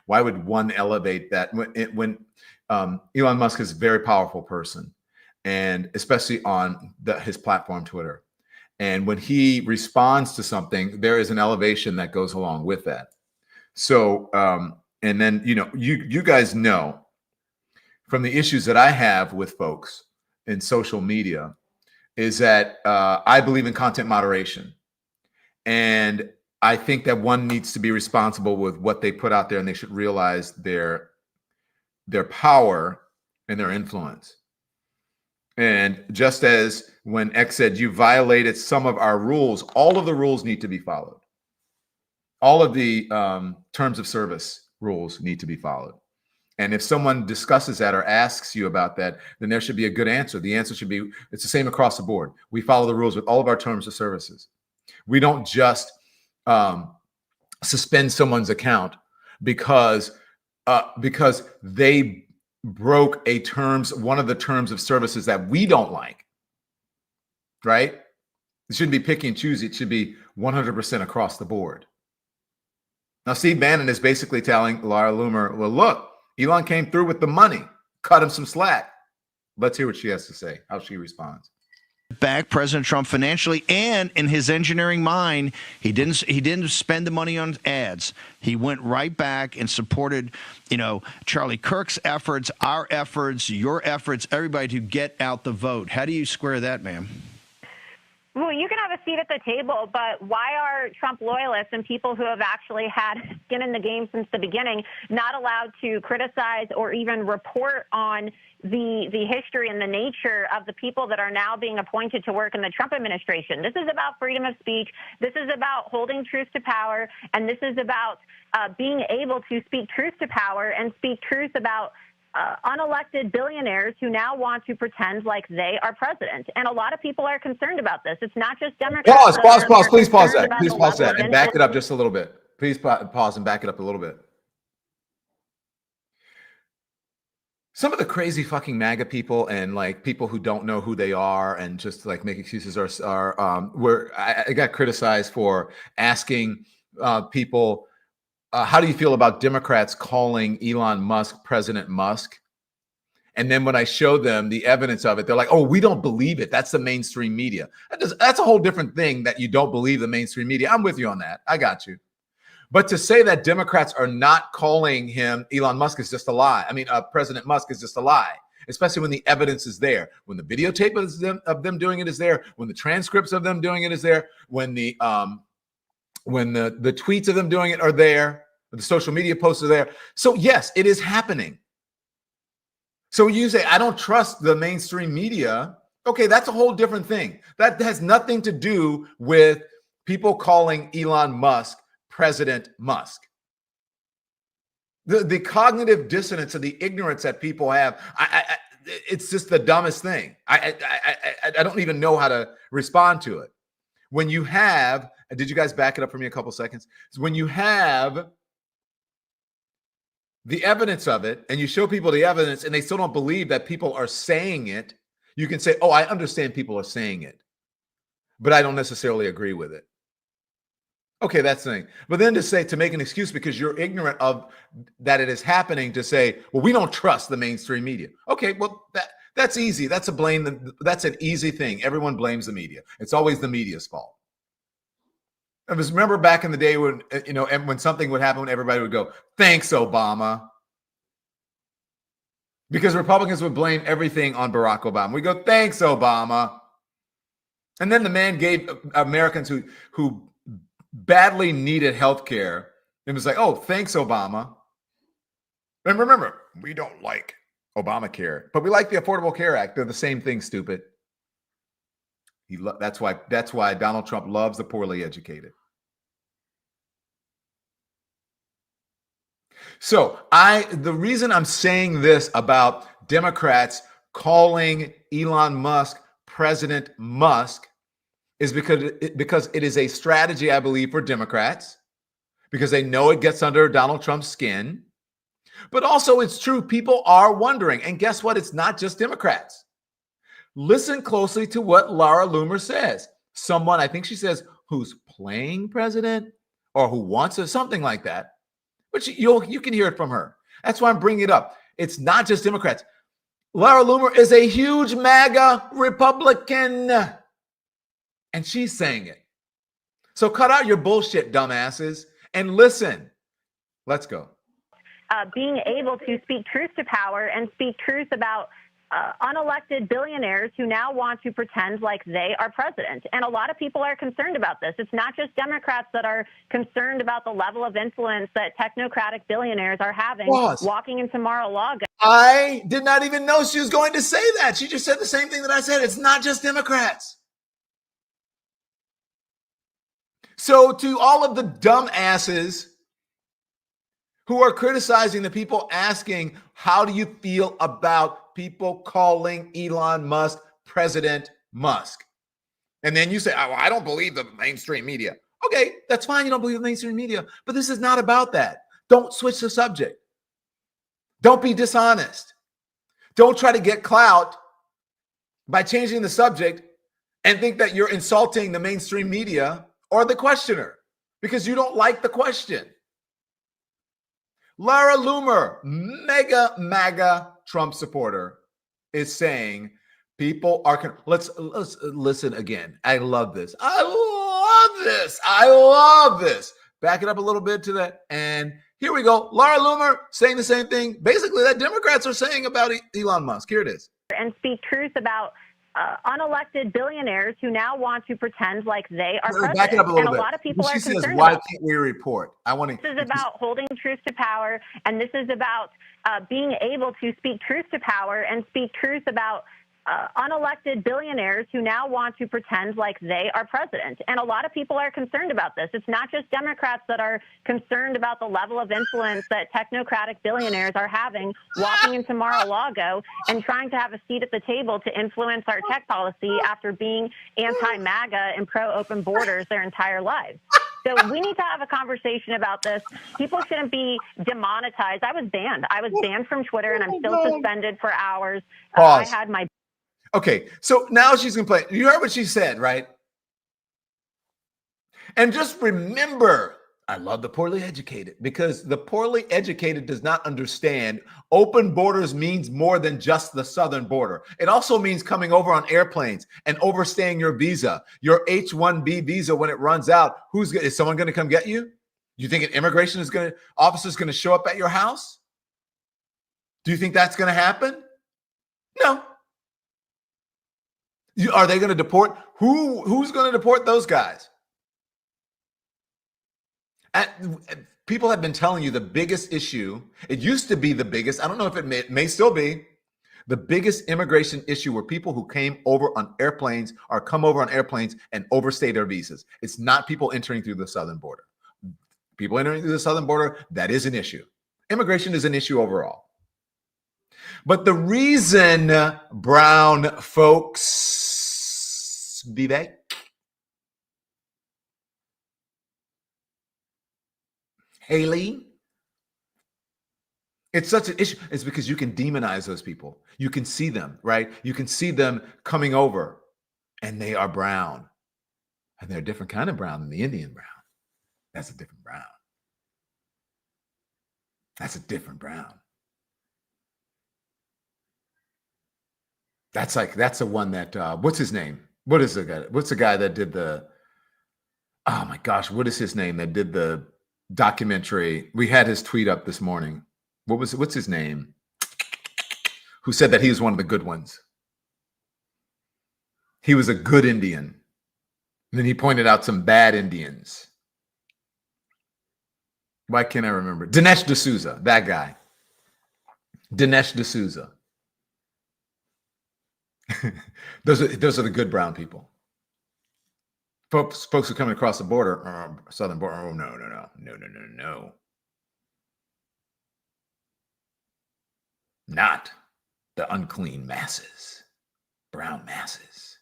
would one elevate that when Elon Musk is a very powerful person, and especially on his platform Twitter. And when he responds to something, there is an elevation that goes along with that. So, and then, you guys know from the issues that I have with folks in social media is that I believe in content moderation. And I think that one needs to be responsible with what they put out there, and they should realize their power and their influence. And just as when X said, you violated some of our rules, all of the rules need to be followed. All of the terms of service rules need to be followed. And if someone discusses that or asks you about that, then there should be a good answer. The answer should be, it's the same across the board. We follow the rules with all of our terms of services. We don't just suspend someone's account because they broke one of the terms of services that we don't like, right? It shouldn't be picky and choosy. It should be 100% across the board. Now, Steve Bannon is basically telling Laura Loomer, well, look, Elon came through with the money, cut him some slack. Let's hear what she has to say, how she responds. Back President Trump financially, and in his engineering mind, he didn't spend the money on ads. He went right back and supported, Charlie Kirk's efforts, our efforts, your efforts, everybody to get out the vote. How do you square that, ma'am? Well, you can have a seat at the table, but why are Trump loyalists and people who have actually had skin in the game since the beginning not allowed to criticize or even report on the history and the nature of the people that are now being appointed to work in the Trump administration? This is about freedom of speech. This is about holding truth to power. And this is about being able to speak truth to power and speak truth about unelected billionaires who now want to pretend like they are president. And a lot of people are concerned about this. It's not just Democrats. Pause. Please pause that. Please pause that and back it up just a little bit. Please pause and back it up a little bit. Some of the crazy fucking MAGA people and like people who don't know who they are and just like make excuses are where I got criticized for asking people, how do you feel about Democrats calling Elon Musk President Musk? And then when I show them the evidence of it, they're like, oh, we don't believe it. That's the mainstream media. That's a whole different thing that you don't believe the mainstream media. I'm with you on that. I got you. But to say that Democrats are not calling him Elon Musk is just a lie. I mean, President Musk is just a lie, especially when the evidence is there. When the videotape of them doing it is there, when the transcripts of them doing it is there, when the tweets of them doing it are there, the social media posts are there. So yes, it is happening. So you say, I don't trust the mainstream media. Okay, that's a whole different thing. That has nothing to do with people calling Elon Musk President Musk. The cognitive dissonance and the ignorance that people have, it's just the dumbest thing. I don't even know how to respond to it. When you have, did you guys back it up for me a couple seconds? So when you have the evidence of it and you show people the evidence and they still don't believe that people are saying it, you can say, oh, I understand people are saying it, but I don't necessarily agree with it. Okay, that's the thing. But then to make an excuse because you're ignorant of that it is happening, to say, well, we don't trust the mainstream media. Okay, well, that's easy. That's an easy thing. Everyone blames the media. It's always the media's fault. I just remember back in the day when, when something would happen, everybody would go, thanks, Obama. Because Republicans would blame everything on Barack Obama. We go, thanks, Obama. And then the man gave Americans who badly needed health care and was like, oh, thanks, Obama. And remember, we don't like Obamacare, but we like the Affordable Care Act. They're the same thing, stupid. That's why Donald Trump loves the poorly educated. So the reason I'm saying this about Democrats calling Elon Musk President Musk is because it is a strategy, I believe, for Democrats, because they know it gets under Donald Trump's skin. But also it's true, people are wondering. And guess what? It's not just Democrats. Listen closely to what Laura Loomer says. Someone, I think she says, who's playing president or who wants it, something like that. But you can hear it from her. That's why I'm bringing it up. It's not just Democrats. Laura Loomer is a huge MAGA Republican. And she's saying it. So cut out your bullshit, dumbasses, and listen. Let's go. being able to speak truth to power and speak truth about unelected billionaires who now want to pretend like they are president. And a lot of people are concerned about this. It's not just Democrats that are concerned about the level of influence that technocratic billionaires are having walking into Mar-a-Lago. I did not even know she was going to say that. She just said the same thing that I said. It's not just Democrats. So to all of the dumbasses who are criticizing the people asking, how do you feel about people calling Elon Musk President Musk? And then you say, oh, I don't believe the mainstream media. Okay, that's fine. You don't believe the mainstream media, but this is not about that. Don't switch the subject. Don't be dishonest. Don't try to get clout by changing the subject and think that you're insulting the mainstream media or the questioner because you don't like the question. Laura Loomer, mega MAGA Trump supporter, is saying people are. Let's listen again. I love this. I love this. Back it up a little bit to that. And here we go. Laura Loomer saying the same thing, basically, that Democrats are saying about Elon Musk. Here it is. And speak truth about unelected billionaires who now want to pretend like they are president. Back it up a little and bit. A lot of people she are says, concerned why about can't we report? I want to. This is about holding truth to power, and this is about being able to speak truth to power and speak truth about unelected billionaires who now want to pretend like they are president. And a lot of people are concerned about this. It's not just Democrats that are concerned about the level of influence that technocratic billionaires are having walking into Mar-a-Lago and trying to have a seat at the table to influence our tech policy after being anti-MAGA and pro-open borders their entire lives. So we need to have a conversation about this. People shouldn't be demonetized. I was banned. I was banned from Twitter, and I'm still suspended for hours. I had my... Okay, so now she's complaining. You heard what she said, right? And just remember, I love the poorly educated because the poorly educated does not understand open borders means more than just the southern border. It also means coming over on airplanes and overstaying your visa, your H1B visa when it runs out. Is someone going to come get you? You think an immigration officer is going to show up at your house? Do you think that's going to happen? No. Are they going to deport? Who's going to deport those guys? People have been telling you the biggest issue. It used to be the biggest. I don't know if it may still be the biggest immigration issue where people who came over on airplanes or come over on airplanes and overstay their visas. It's not people entering through the southern border. People entering through the southern border, that is an issue. Immigration is an issue overall. But the reason brown folks, Vivek, Haley, it's such an issue. It's because you can demonize those people. You can see them, right? You can see them coming over and they are brown. And they're a different kind of brown than the Indian brown. That's a different brown. That's a different brown. That's the one that, what's his name? What's the guy that did oh my gosh, what is his name that did the documentary? We had his tweet up this morning. What's his name? Who said that he was one of the good ones? He was a good Indian. And then he pointed out some bad Indians. Why can't I remember? Dinesh D'Souza, that guy. Dinesh D'Souza. Those are the good brown people. Folks who are coming across the border, southern border. Oh, no. Not the unclean masses, brown masses.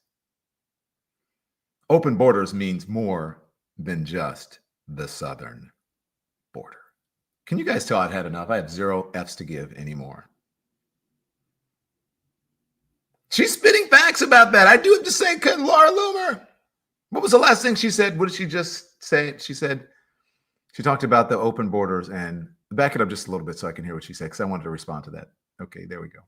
Open borders means more than just the southern border. Can you guys tell I've had enough? I have 0 F's to give anymore. She's spitting facts about that. I do have to say, Laura Loomer. What was the last thing she said? What did she just say? She said, she talked about the open borders, and back it up just a little bit so I can hear what she said, because I wanted to respond to that. Okay, there we go.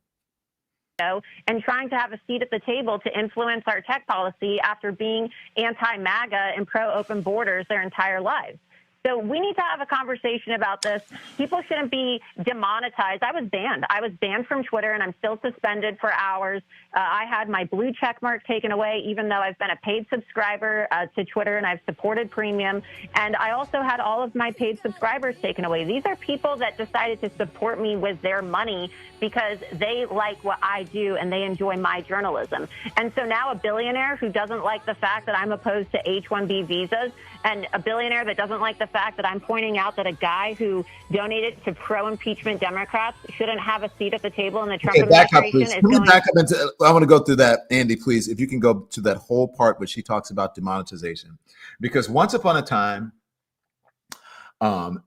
And trying to have a seat at the table to influence our tech policy after being anti-MAGA and pro-open borders their entire lives. So we need to have a conversation about this. People shouldn't be demonetized. I was banned. I was banned from Twitter, and I'm still suspended for hours. I had my blue check mark taken away, even though I've been a paid subscriber to Twitter, and I've supported premium. And I also had all of my paid subscribers taken away. These are people that decided to support me with their money because they like what I do and they enjoy my journalism. And so now a billionaire who doesn't like the fact that I'm opposed to H-1B visas, and a billionaire that doesn't like the fact that I'm pointing out that a guy who donated to pro-impeachment Democrats shouldn't have a seat at the table in the Trump administration is going. Back up into, I want to go through that, Andy, please. If you can go to that whole part where she talks about demonetization, because once upon a time,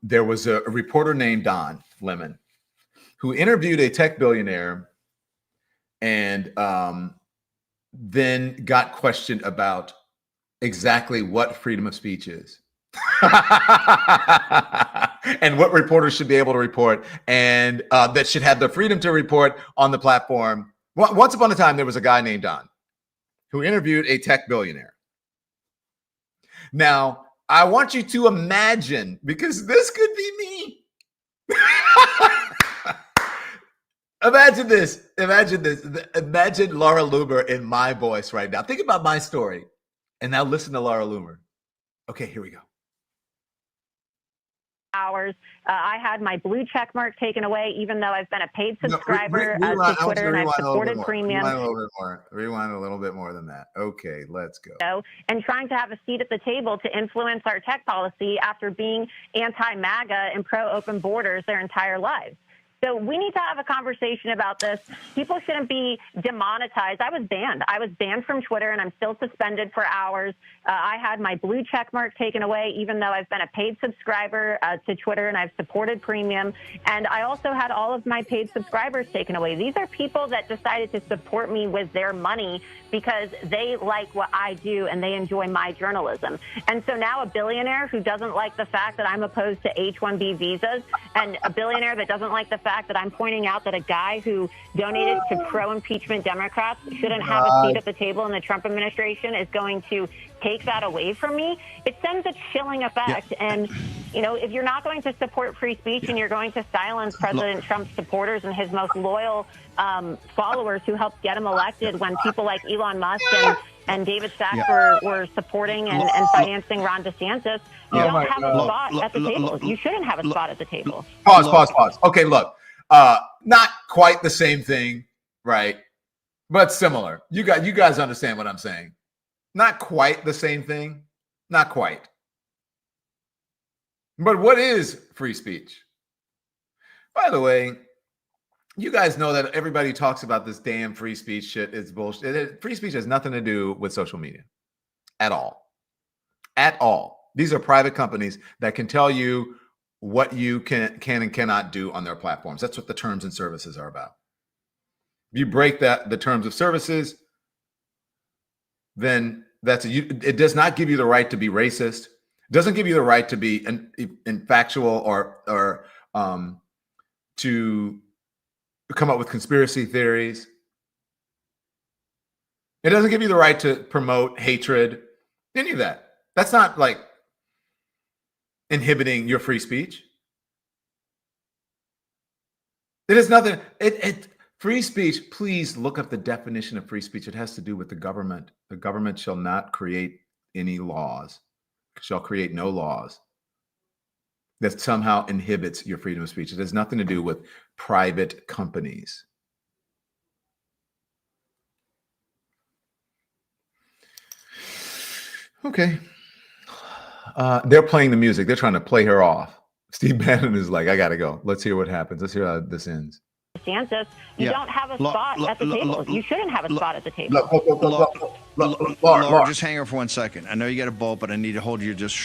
there was a reporter named Don Lemon who interviewed a tech billionaire and then got questioned about exactly what freedom of speech is and what reporters should be able to report and that should have the freedom to report on the platform. Once upon a time, there was a guy named Don who interviewed a tech billionaire. Now, I want you to imagine, because this could be me. Imagine this. Imagine Laura Loomer in my voice right now. Think about my story. And now listen to Laura Loomer. Okay, here we go. Hours. I had my blue check mark taken away, even though I've been a paid subscriber to Twitter, and I've supported premium. Rewind a little bit more than that. Okay, let's go. And trying to have a seat at the table to influence our tech policy after being anti-MAGA and pro-open borders their entire lives. So we need to have a conversation about this. People shouldn't be demonetized. I was banned. I was banned from Twitter, and I'm still suspended for hours. I had my blue check mark taken away, even though I've been a paid subscriber to Twitter, and I've supported premium. And I also had all of my paid subscribers taken away. These are people that decided to support me with their money because they like what I do and they enjoy my journalism. And so now a billionaire who doesn't like the fact that I'm opposed to H-1B visas, and a billionaire that doesn't like the fact that I'm pointing out that a guy who donated to pro-impeachment Democrats shouldn't have a seat at the table in the Trump administration is going to take that away from me. It sends a chilling effect. Yeah. And, you know, if you're not going to support free speech and you're going to silence President Trump's supporters and his most loyal followers who helped get him elected when people like Elon Musk and David Sachs were supporting and financing Ron DeSantis, you don't have a spot at the table. You shouldn't have a spot at the table. Pause. Okay, look, not quite the same thing, right? But similar. You guys understand what I'm saying. Not quite the same thing. Not quite. But what is free speech? By the way, you guys know that everybody talks about this damn free speech shit. It's bullshit. Free speech has nothing to do with social media at all. At all. These are private companies that can tell you what you can and cannot do on their platforms. That's what the terms and services are about. If you break the terms of services, then it does not give you the right to be racist. It doesn't give you the right to be factual or to come up with conspiracy theories. It doesn't give you the right to promote hatred, any of that. That's not like inhibiting your free speech. It is nothing. Free speech, please look up the definition of free speech. It has to do with the government. The government shall not create any laws, shall create no laws that somehow inhibits your freedom of speech. It has nothing to do with private companies. Okay. They're playing the music. They're trying to play her off. Steve Bannon is like, I got to go. Let's hear what happens. Let's hear how this ends. DeSantis, you don't have a spot at the table. You shouldn't have a spot at the table. Laura, just hang on for 1 second. I know you got a bolt, but I need to hold you just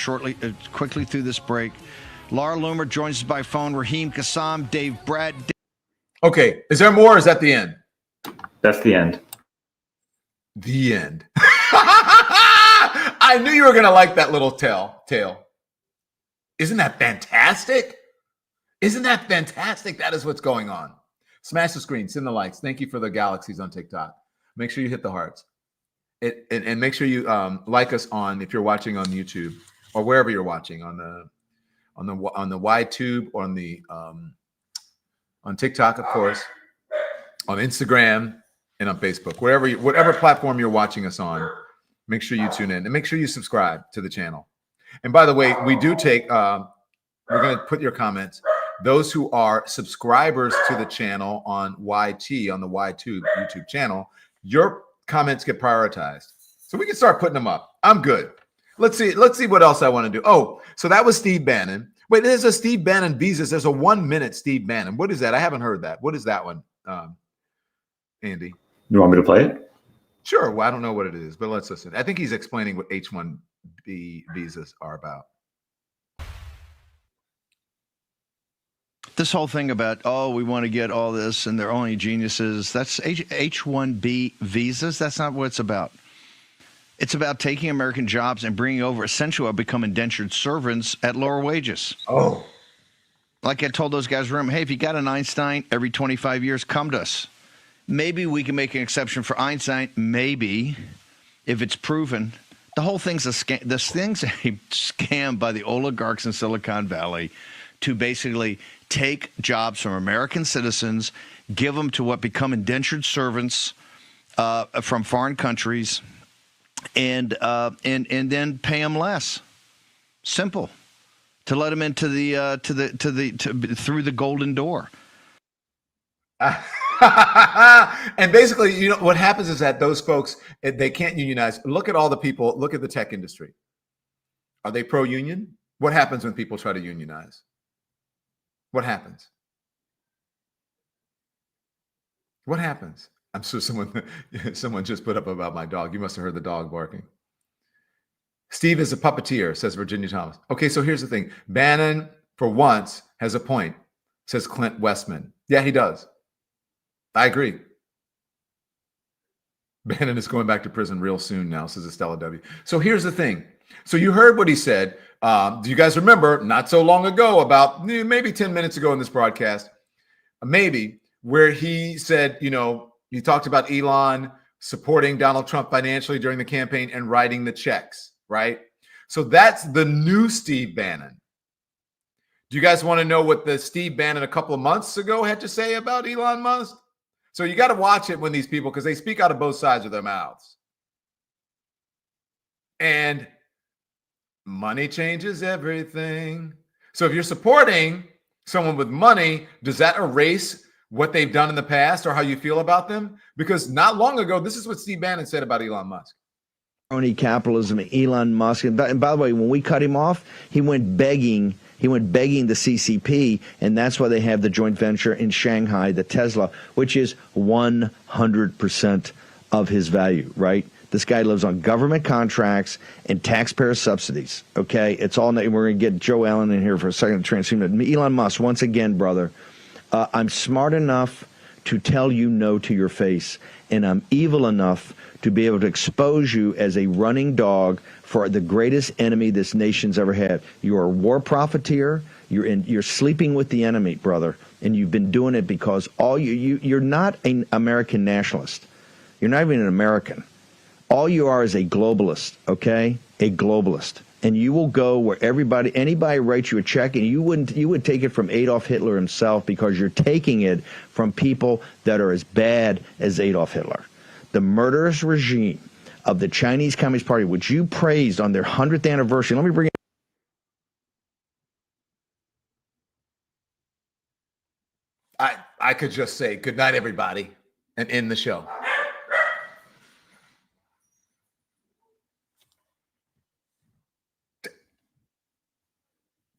quickly through this break. Laura Loomer joins us by phone. Raheem Kassam, Dave Brad. Okay, is there more or is that the end? That's the end. The end. I knew you were going to like that little tale. Isn't that fantastic? Isn't that fantastic? That is what's going on. Smash the screen, send the likes. Thank you for the galaxies on TikTok. Make sure you hit the hearts. And make sure you like us if you're watching on YouTube or wherever you're watching on on the YTube, or on TikTok, of course, on Instagram, and on Facebook, whatever platform you're watching us on. Make sure you tune in and make sure you subscribe to the channel. And by the way, we do take. We're going to put your comments. Those who are subscribers to the channel on YT, on the YTube YouTube channel, your comments get prioritized. So we can start putting them up. I'm good. Let's see what else I want to do. Oh, so that was Steve Bannon. Wait, there's a Steve Bannon visas. There's a 1 minute Steve Bannon. What is that? I haven't heard that. What is that one, Andy? You want me to play it? Sure. Well, I don't know what it is, but let's listen. I think he's explaining what H1B visas are about. This whole thing about, we want to get all this and they're only geniuses. That's H1B visas. That's not what it's about. It's about taking American jobs and bringing over essentially become indentured servants at lower wages. Oh. Like I told those guys, remember, hey, if you got an Einstein every 25 years, come to us. Maybe we can make an exception for Einstein. Maybe, if it's proven. The whole thing's a scam. This thing's a scam by the oligarchs in Silicon Valley to basically take jobs from American citizens, give them to what become indentured servants from foreign countries, and then pay them less. Simple. To let them into through the golden door. And basically, you know, what happens is that those folks, they can't unionize. Look at all the people. Look at the tech industry. Are they pro-union? What happens when people try to unionize? What happens? What happens? I'm sure someone just put up about my dog. You must have heard the dog barking. Steve is a puppeteer, says Virginia Thomas. Okay, so here's the thing. Bannon, for once, has a point, says Clint Westman. Yeah, he does. I agree. Bannon is going back to prison real soon now, says Estella W. So here's the thing. So you heard what he said. Do you guys remember not so long ago, about maybe 10 minutes ago in this broadcast, where he said, you know, he talked about Elon supporting Donald Trump financially during the campaign and writing the checks, right? So that's the new Steve Bannon. Do you guys want to know what the Steve Bannon a couple of months ago had to say about Elon Musk? So you got to watch it when these people, because they speak out of both sides of their mouths. And money changes everything. So if you're supporting someone with money, does that erase what they've done in the past or how you feel about them? Because not long ago, this is what Steve Bannon said about Elon Musk. Crony capitalism, Elon Musk. And by the way, when we cut him off, he went begging the CCP, and that's why they have the joint venture in Shanghai, the Tesla, which is 100% of his value, right? This guy lives on government contracts and taxpayer subsidies, okay? It's all, we're going to get Joe Allen in here for a second to transform it. Elon Musk, once again, brother, I'm smart enough to tell you no to your face, and I'm evil enough to be able to expose you as a running dog for the greatest enemy this nation's ever had. You're a war profiteer. You're sleeping with the enemy, brother, and you've been doing it because you're not an American nationalist. You're not even an American. All you are is a globalist, okay? A globalist. And you will go where anybody writes you a check, and you would take it from Adolf Hitler himself, because you're taking it from people that are as bad as Adolf Hitler. The murderous regime of the Chinese Communist Party, which you praised on their 100th anniversary. Let me bring it. I could just say good night, everybody, and end the show.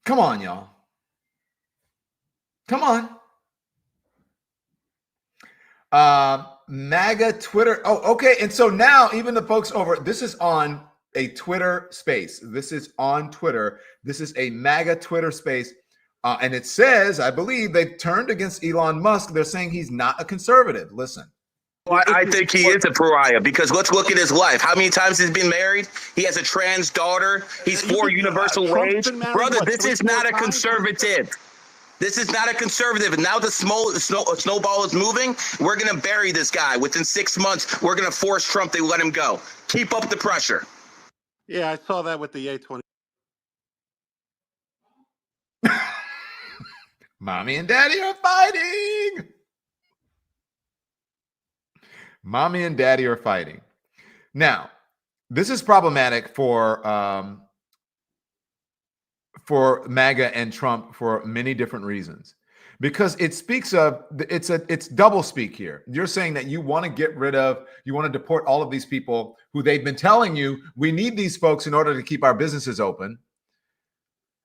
Come on, y'all. Come on. MAGA Twitter. Oh, okay. And so now even the folks over, this is on a Twitter space. This is on Twitter. This is a MAGA Twitter space. And it says, I believe they've turned against Elon Musk. They're saying he's not a conservative. Listen. I think he is a pariah, because let's look at his life. How many times he's been married? He has a trans daughter. He's for universal wage. Brother, this is not a conservative. This is not a conservative. And now the snowball is moving. We're going to bury this guy. Within 6 months, we're going to force Trump to let him go. Keep up the pressure. Yeah, I saw that with the A20. Mommy and daddy are fighting. Mommy and daddy are fighting. Now, this is problematic for MAGA and Trump for many different reasons, because it speaks of it's double speak here. You're saying that you want to deport all of these people who they've been telling you we need these folks in order to keep our businesses open.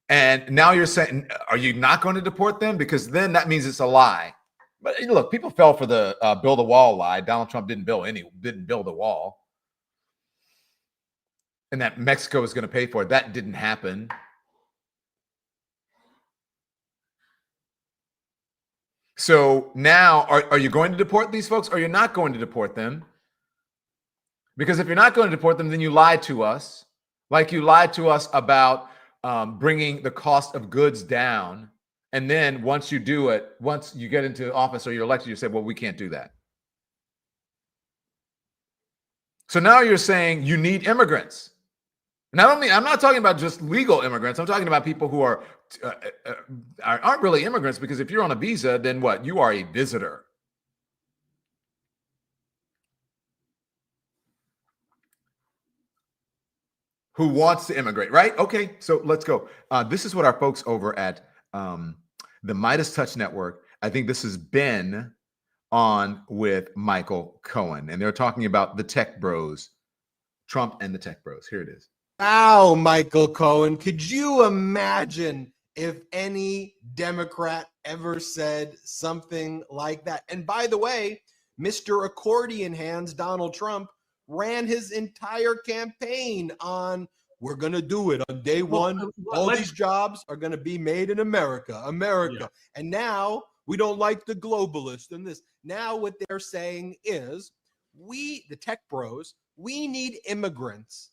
And now you're saying, are you not going to deport them? Because then that means it's a lie. But look, people fell for the build a wall lie. Donald Trump didn't build a wall. And that Mexico was going to pay for it. That didn't happen. So now, are you going to deport these folks, or you're not going to deport them? Because if you're not going to deport them, then you lied to us. Like you lied to us about bringing the cost of goods down. And then once you do it, once you get into office or you're elected, you say, well, we can't do that. So now you're saying you need immigrants. And I'm not talking about just legal immigrants. I'm talking about people who aren't really immigrants, because if you're on a visa, then what? You are a visitor. Who wants to immigrate, right? Okay, so let's go. This is what our folks over at the Midas Touch Network, I think this has been on with Michael Cohen, and they're talking about the tech bros, Trump and the tech bros. Here it is. Wow, Michael Cohen, could you imagine if any Democrat ever said something like that? And by the way, Mr. Accordion Hands, Donald Trump, ran his entire campaign on, we're going to do it on day one. All these jobs are going to be made in America. Yeah. And now we don't like the globalists and this. Now what they're saying is, the tech bros, we need immigrants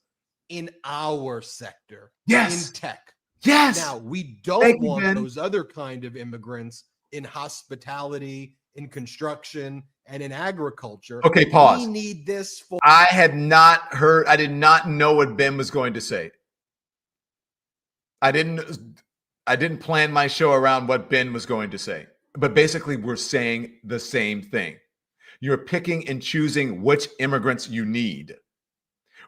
in our sector. Yes. In tech. Yes. Now we don't want those other kind of immigrants in hospitality, in construction, and in agriculture. Okay, pause. We need this for. I did not know what Ben was going to say. I didn't plan my show around what Ben was going to say. But basically, we're saying the same thing. You're picking and choosing which immigrants you need.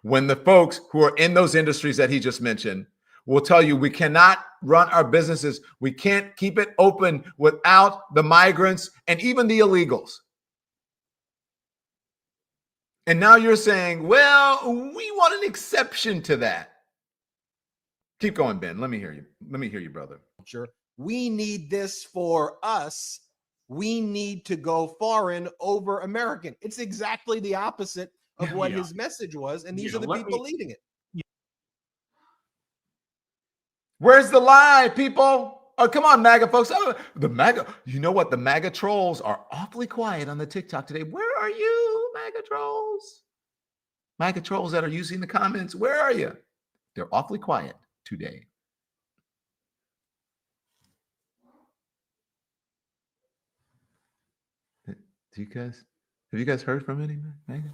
When the folks who are in those industries that he just mentioned will tell you we cannot run our businesses, we can't keep it open without the migrants and even the illegals. And now you're saying, well, we want an exception to that. Keep going, Ben. Let me hear you. Let me hear you, brother. We need this for us. We need to go foreign over American. It's exactly the opposite of what his message was. And these are the people leading it. Where's the lie, people? Oh, come on, MAGA folks. Oh, you know what? The MAGA trolls are awfully quiet on the TikTok today. Where are you, MAGA trolls? MAGA trolls that are using the comments, where are you? They're awfully quiet today. Have you guys heard from any MAGA?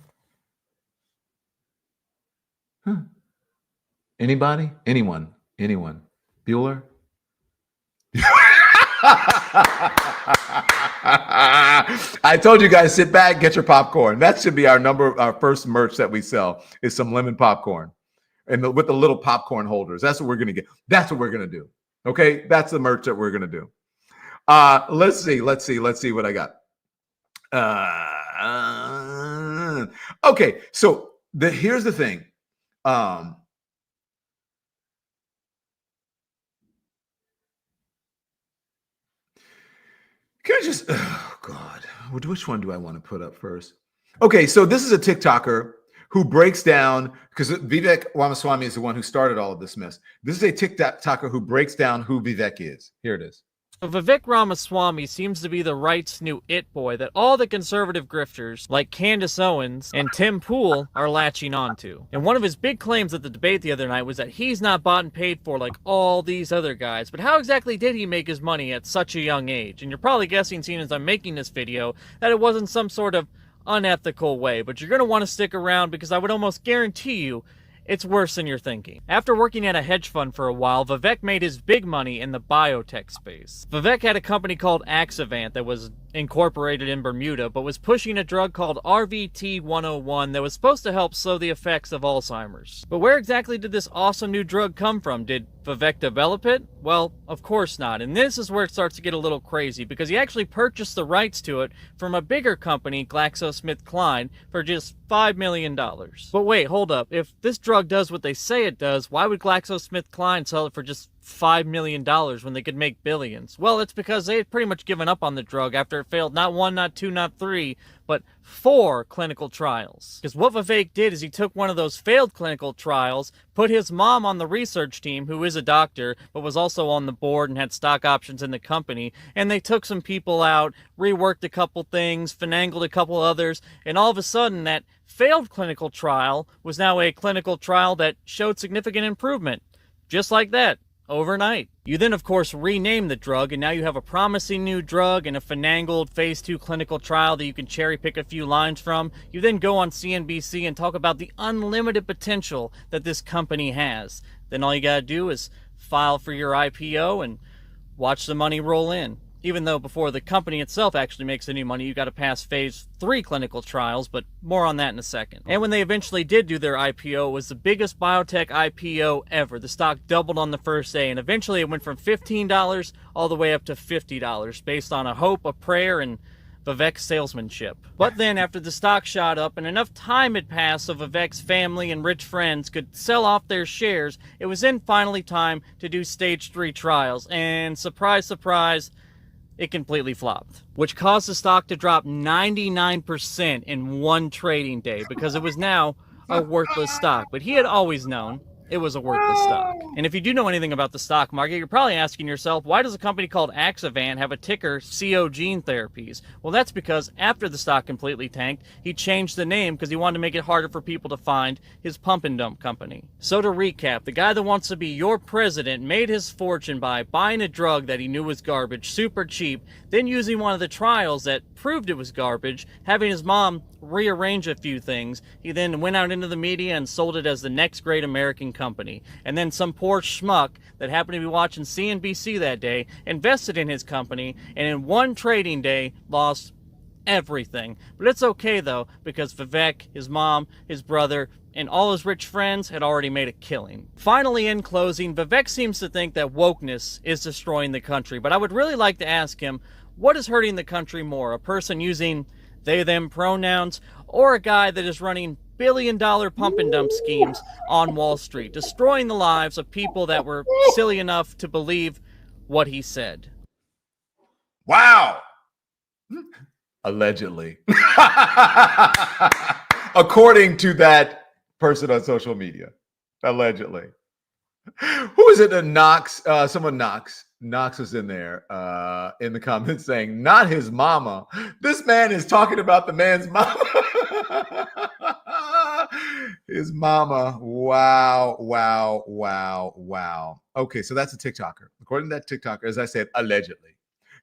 Huh. Anybody? Anyone? Bueller? I told you guys, sit back, get your popcorn. That should be our first merch that we sell is some lemon popcorn, and with the little popcorn holders. That's what we're gonna get. That's what we're gonna do. Okay, that's the merch that we're gonna do. Let's see what I got. Okay, so here's the thing. Can I just, oh God, which one do I want to put up first? Okay, so this is a TikToker who breaks down, because Vivek Ramaswamy is the one who started all of this mess. This is a TikToker who breaks down who Vivek is. Here it is. So Vivek Ramaswamy seems to be the right's new it boy that all the conservative grifters like Candace Owens and Tim Pool are latching onto. And one of his big claims at the debate the other night was that he's not bought and paid for like all these other guys. But how exactly did he make his money at such a young age? And you're probably guessing, seeing as I'm making this video, that it wasn't some sort of unethical way. But you're going to want to stick around, because I would almost guarantee you It's worse than you're thinking. After working at a hedge fund for a while, Vivek made his big money in the biotech space. Vivek had a company called Axovant that was incorporated in Bermuda, but was pushing a drug called RVT-101 that was supposed to help slow the effects of Alzheimer's. But where exactly did this awesome new drug come from? Did Vivek develop it? Well, of course not. And this is where it starts to get a little crazy, because he actually purchased the rights to it from a bigger company, GlaxoSmithKline, for just $5 million. But wait, hold up. If this drug does what they say it does, why would GlaxoSmithKline sell it for just $5 million when they could make billions? Well, it's because they had pretty much given up on the drug after it failed not 1, not 2, not 3, but 4 clinical trials. Because what Vivek did is he took one of those failed clinical trials, put his mom on the research team, who is a doctor, but was also on the board and had stock options in the company, and they took some people out, reworked a couple things, finagled a couple others, and all of a sudden that failed clinical trial was now a clinical trial that showed significant improvement. Just like that. Overnight. You then, of course, rename the drug, and now you have a promising new drug and a finagled phase 2 clinical trial that you can cherry pick a few lines from. You then go on CNBC and talk about the unlimited potential that this company has. Then all you gotta do is file for your IPO and watch the money roll in. Even though before the company itself actually makes any money, you got to pass phase 3 clinical trials, but more on that in a second. And when they eventually did do their IPO, it was the biggest biotech IPO ever. The stock doubled on the first day, and eventually it went from $15 all the way up to $50, based on a hope, a prayer, and Vivek's salesmanship. But then after the stock shot up and enough time had passed so Vivek's family and rich friends could sell off their shares, it was then finally time to do stage 3 trials. And surprise, surprise, it completely flopped, which caused the stock to drop 99% in one trading day, because it was now a worthless stock. But he had always known it was a worthless stock. And if you do know anything about the stock market, you're probably asking yourself, why does a company called Axovant have a ticker CO Gene Therapies? Well, that's because after the stock completely tanked, he changed the name because he wanted to make it harder for people to find his pump and dump company. So to recap, the guy that wants to be your president made his fortune by buying a drug that he knew was garbage, super cheap, then using one of the trials that proved it was garbage, having his mom rearrange a few things. He then went out into the media and sold it as the next great American company. And then some poor schmuck that happened to be watching CNBC that day invested in his company, and in one trading day lost everything. But it's okay though, because Vivek, his mom, his brother, and all his rich friends had already made a killing. Finally, in closing, Vivek seems to think that wokeness is destroying the country, but I would really like to ask him, what is hurting the country more? A person using they, them pronouns, or a guy that is running billion-dollar pump and dump schemes on Wall Street, destroying the lives of people that were silly enough to believe what he said? Wow. Allegedly. According to that person on social media. Allegedly. Who is it? Knox? Someone Knox. Knox was in there in the comments saying, not his mama. This man is talking about the man's mama. His mama. Wow, wow, wow, wow. Okay, so that's a TikToker. According to that TikToker, as I said, allegedly.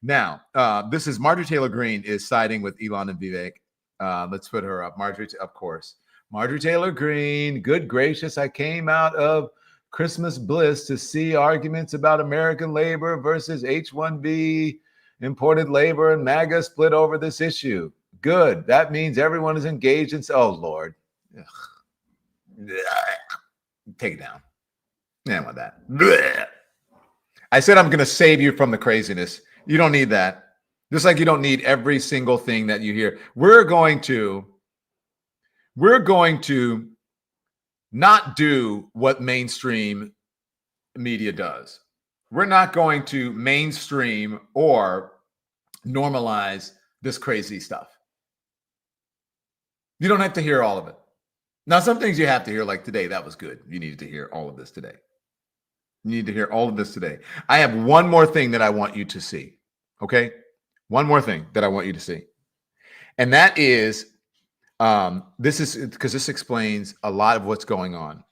Now, this is Marjorie Taylor Greene is siding with Elon and Vivek. Let's put her up. Marjorie, of course. Marjorie Taylor Greene, good gracious, I came out of Christmas bliss to see arguments about American labor versus H1B, imported labor, and Maga split over this issue. Good. That means everyone is engaged in. Oh, Lord. Ugh. Take it down. Yeah, with that. Blech. I said I'm going to save you from the craziness. You don't need that. Just like you don't need every single thing that you hear. We're going to not do what mainstream media does. We're not going to mainstream or normalize this crazy stuff. You don't have to hear all of it. Now, some things you have to hear, like today, that was good. You needed to hear all of this today. You need to hear all of this today. I have one more thing that I want you to see. Okay? One more thing that I want you to see. And that is, this is because this explains a lot of what's going on.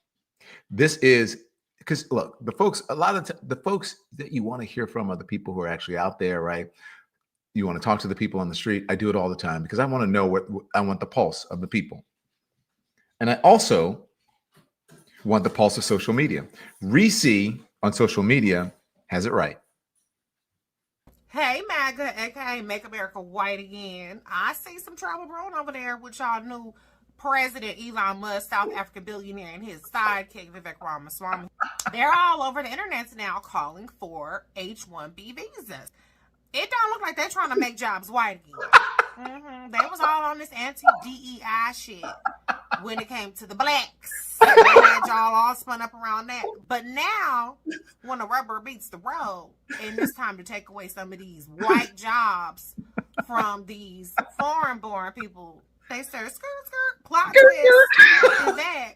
This is because look, the folks, a lot of the folks that you want to hear from are the people who are actually out there, right? You want to talk to the people on the street. I do it all the time because I want to know what I want the pulse of the people. And I also want the pulse of social media. Reese on social media has it right. Hey, Maga, aka Make America White Again. I see some trouble brewing over there with y'all new President Elon Musk, South African billionaire, and his sidekick, Vivek Ramaswamy. They're all over the internet now calling for H1B visas. It don't look like they're trying to make jobs white again. They was all on this anti-DEI shit when it came to the blacks. They had y'all all spun up around that. But now, when the rubber meets the road, and it's time to take away some of these white jobs from these foreign-born people, they start skirt, plot twist. Vivek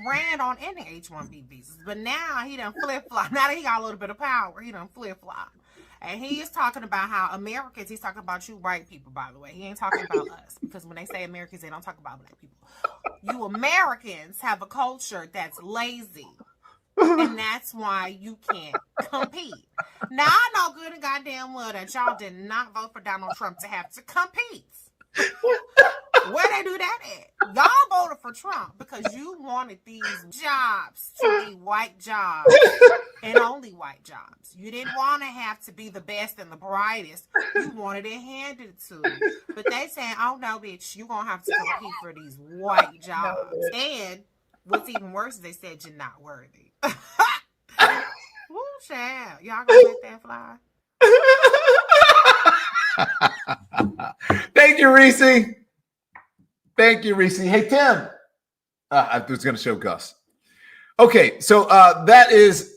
ran on any H1B visas, but now he done flip-flop. Now that he got a little bit of power, he done flip-flop. And he is talking about how Americans, he's talking about you white people, by the way. He ain't talking about us. Because when they say Americans, they don't talk about black people. You Americans have a culture that's lazy. And that's why you can't compete. Now, I know good and goddamn well that y'all did not vote for Donald Trump to have to compete. Where they do that at? Y'all voted for Trump because you wanted these jobs to be white jobs and only white jobs. You didn't want to have to be the best and the brightest. You wanted it handed to you. But they saying, oh no, bitch, you're going to have to compete for these white jobs. And what's even worse is they said you're not worthy. Woo, child. Y'all gonna let that fly? Thank you, Reese. Thank you, Reese. Hey, Tim. I was going to show Gus. Okay, so that is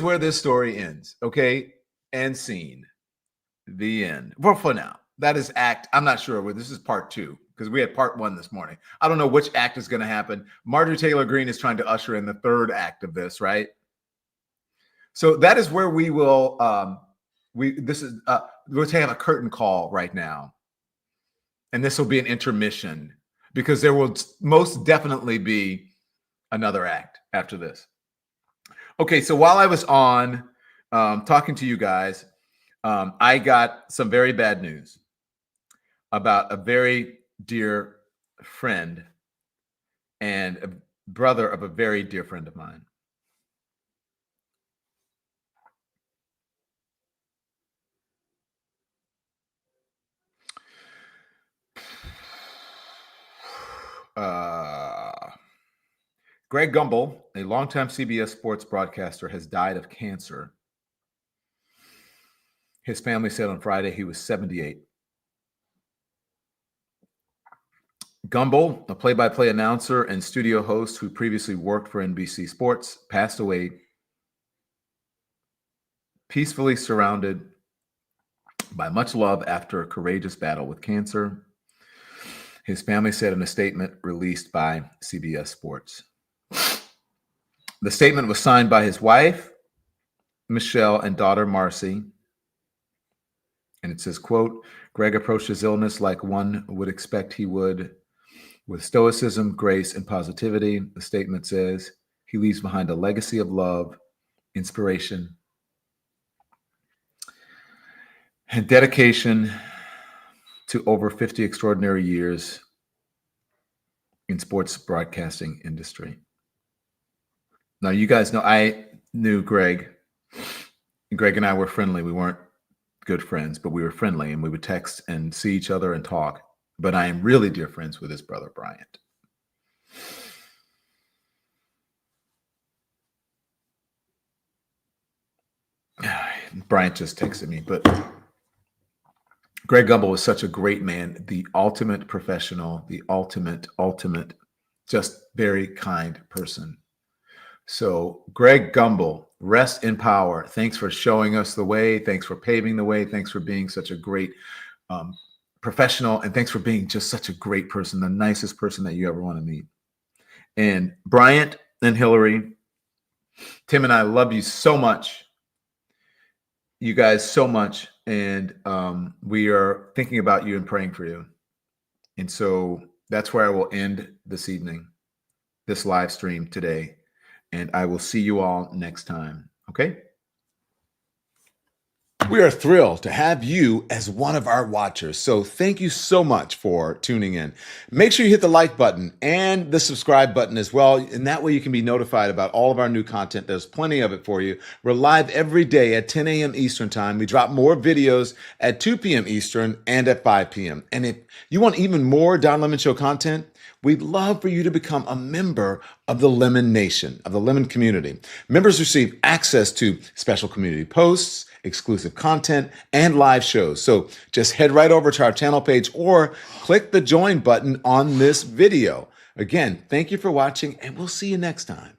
where this story ends. Okay, and scene. The end. Well, for now, that is act. I'm not sure where this is part 2 because we had part 1 this morning. I don't know which act is going to happen. Marjorie Taylor Greene is trying to usher in the 3rd act of this, right? So that is where we will. We're going to have a curtain call right now. And this will be an intermission because there will most definitely be another act after this. Okay, so while I was on talking to you guys, I got some very bad news about a very dear friend and a brother of a very dear friend of mine. Greg Gumble, a longtime CBS sports broadcaster, has died of cancer. His family said on Friday he was 78. Gumble, a play-by-play announcer and studio host who previously worked for NBC Sports, passed away peacefully surrounded by much love after a courageous battle with cancer. His family said in a statement released by CBS Sports. The statement was signed by his wife, Michelle, and daughter, Marcy. And it says, quote, Greg approached his illness like one would expect he would, with stoicism, grace, and positivity. The statement says he leaves behind a legacy of love, inspiration, and dedication to over 50 extraordinary years in sports broadcasting industry. Now, you guys know I knew Greg. Greg and I were friendly. We weren't good friends, but we were friendly, and we would text and see each other and talk. But I am really dear friends with his brother, Bryant. Bryant just texted me, but Greg Gumble was such a great man, the ultimate professional, the ultimate, just very kind person. So Greg Gumble, rest in power. Thanks for showing us the way. Thanks for paving the way. Thanks for being such a great professional. And thanks for being just such a great person, the nicest person that you ever want to meet. And Bryant and Hillary, Tim and I love you so much. You guys so much. And we are thinking about you and praying for you. And so that's where I will end this evening, this live stream today. And I will see you all next time. Okay? We are thrilled to have you as one of our watchers. So thank you so much for tuning in. Make sure you hit the like button and the subscribe button as well. And that way you can be notified about all of our new content. There's plenty of it for you. We're live every day at 10 a.m. Eastern time. We drop more videos at 2 p.m. Eastern and at 5 p.m. And if you want even more Don Lemon Show content, we'd love for you to become a member of the Lemon Nation, of the Lemon community. Members receive access to special community posts, exclusive content, and live shows. So just head right over to our channel page or click the join button on this video. Again, thank you for watching, and we'll see you next time.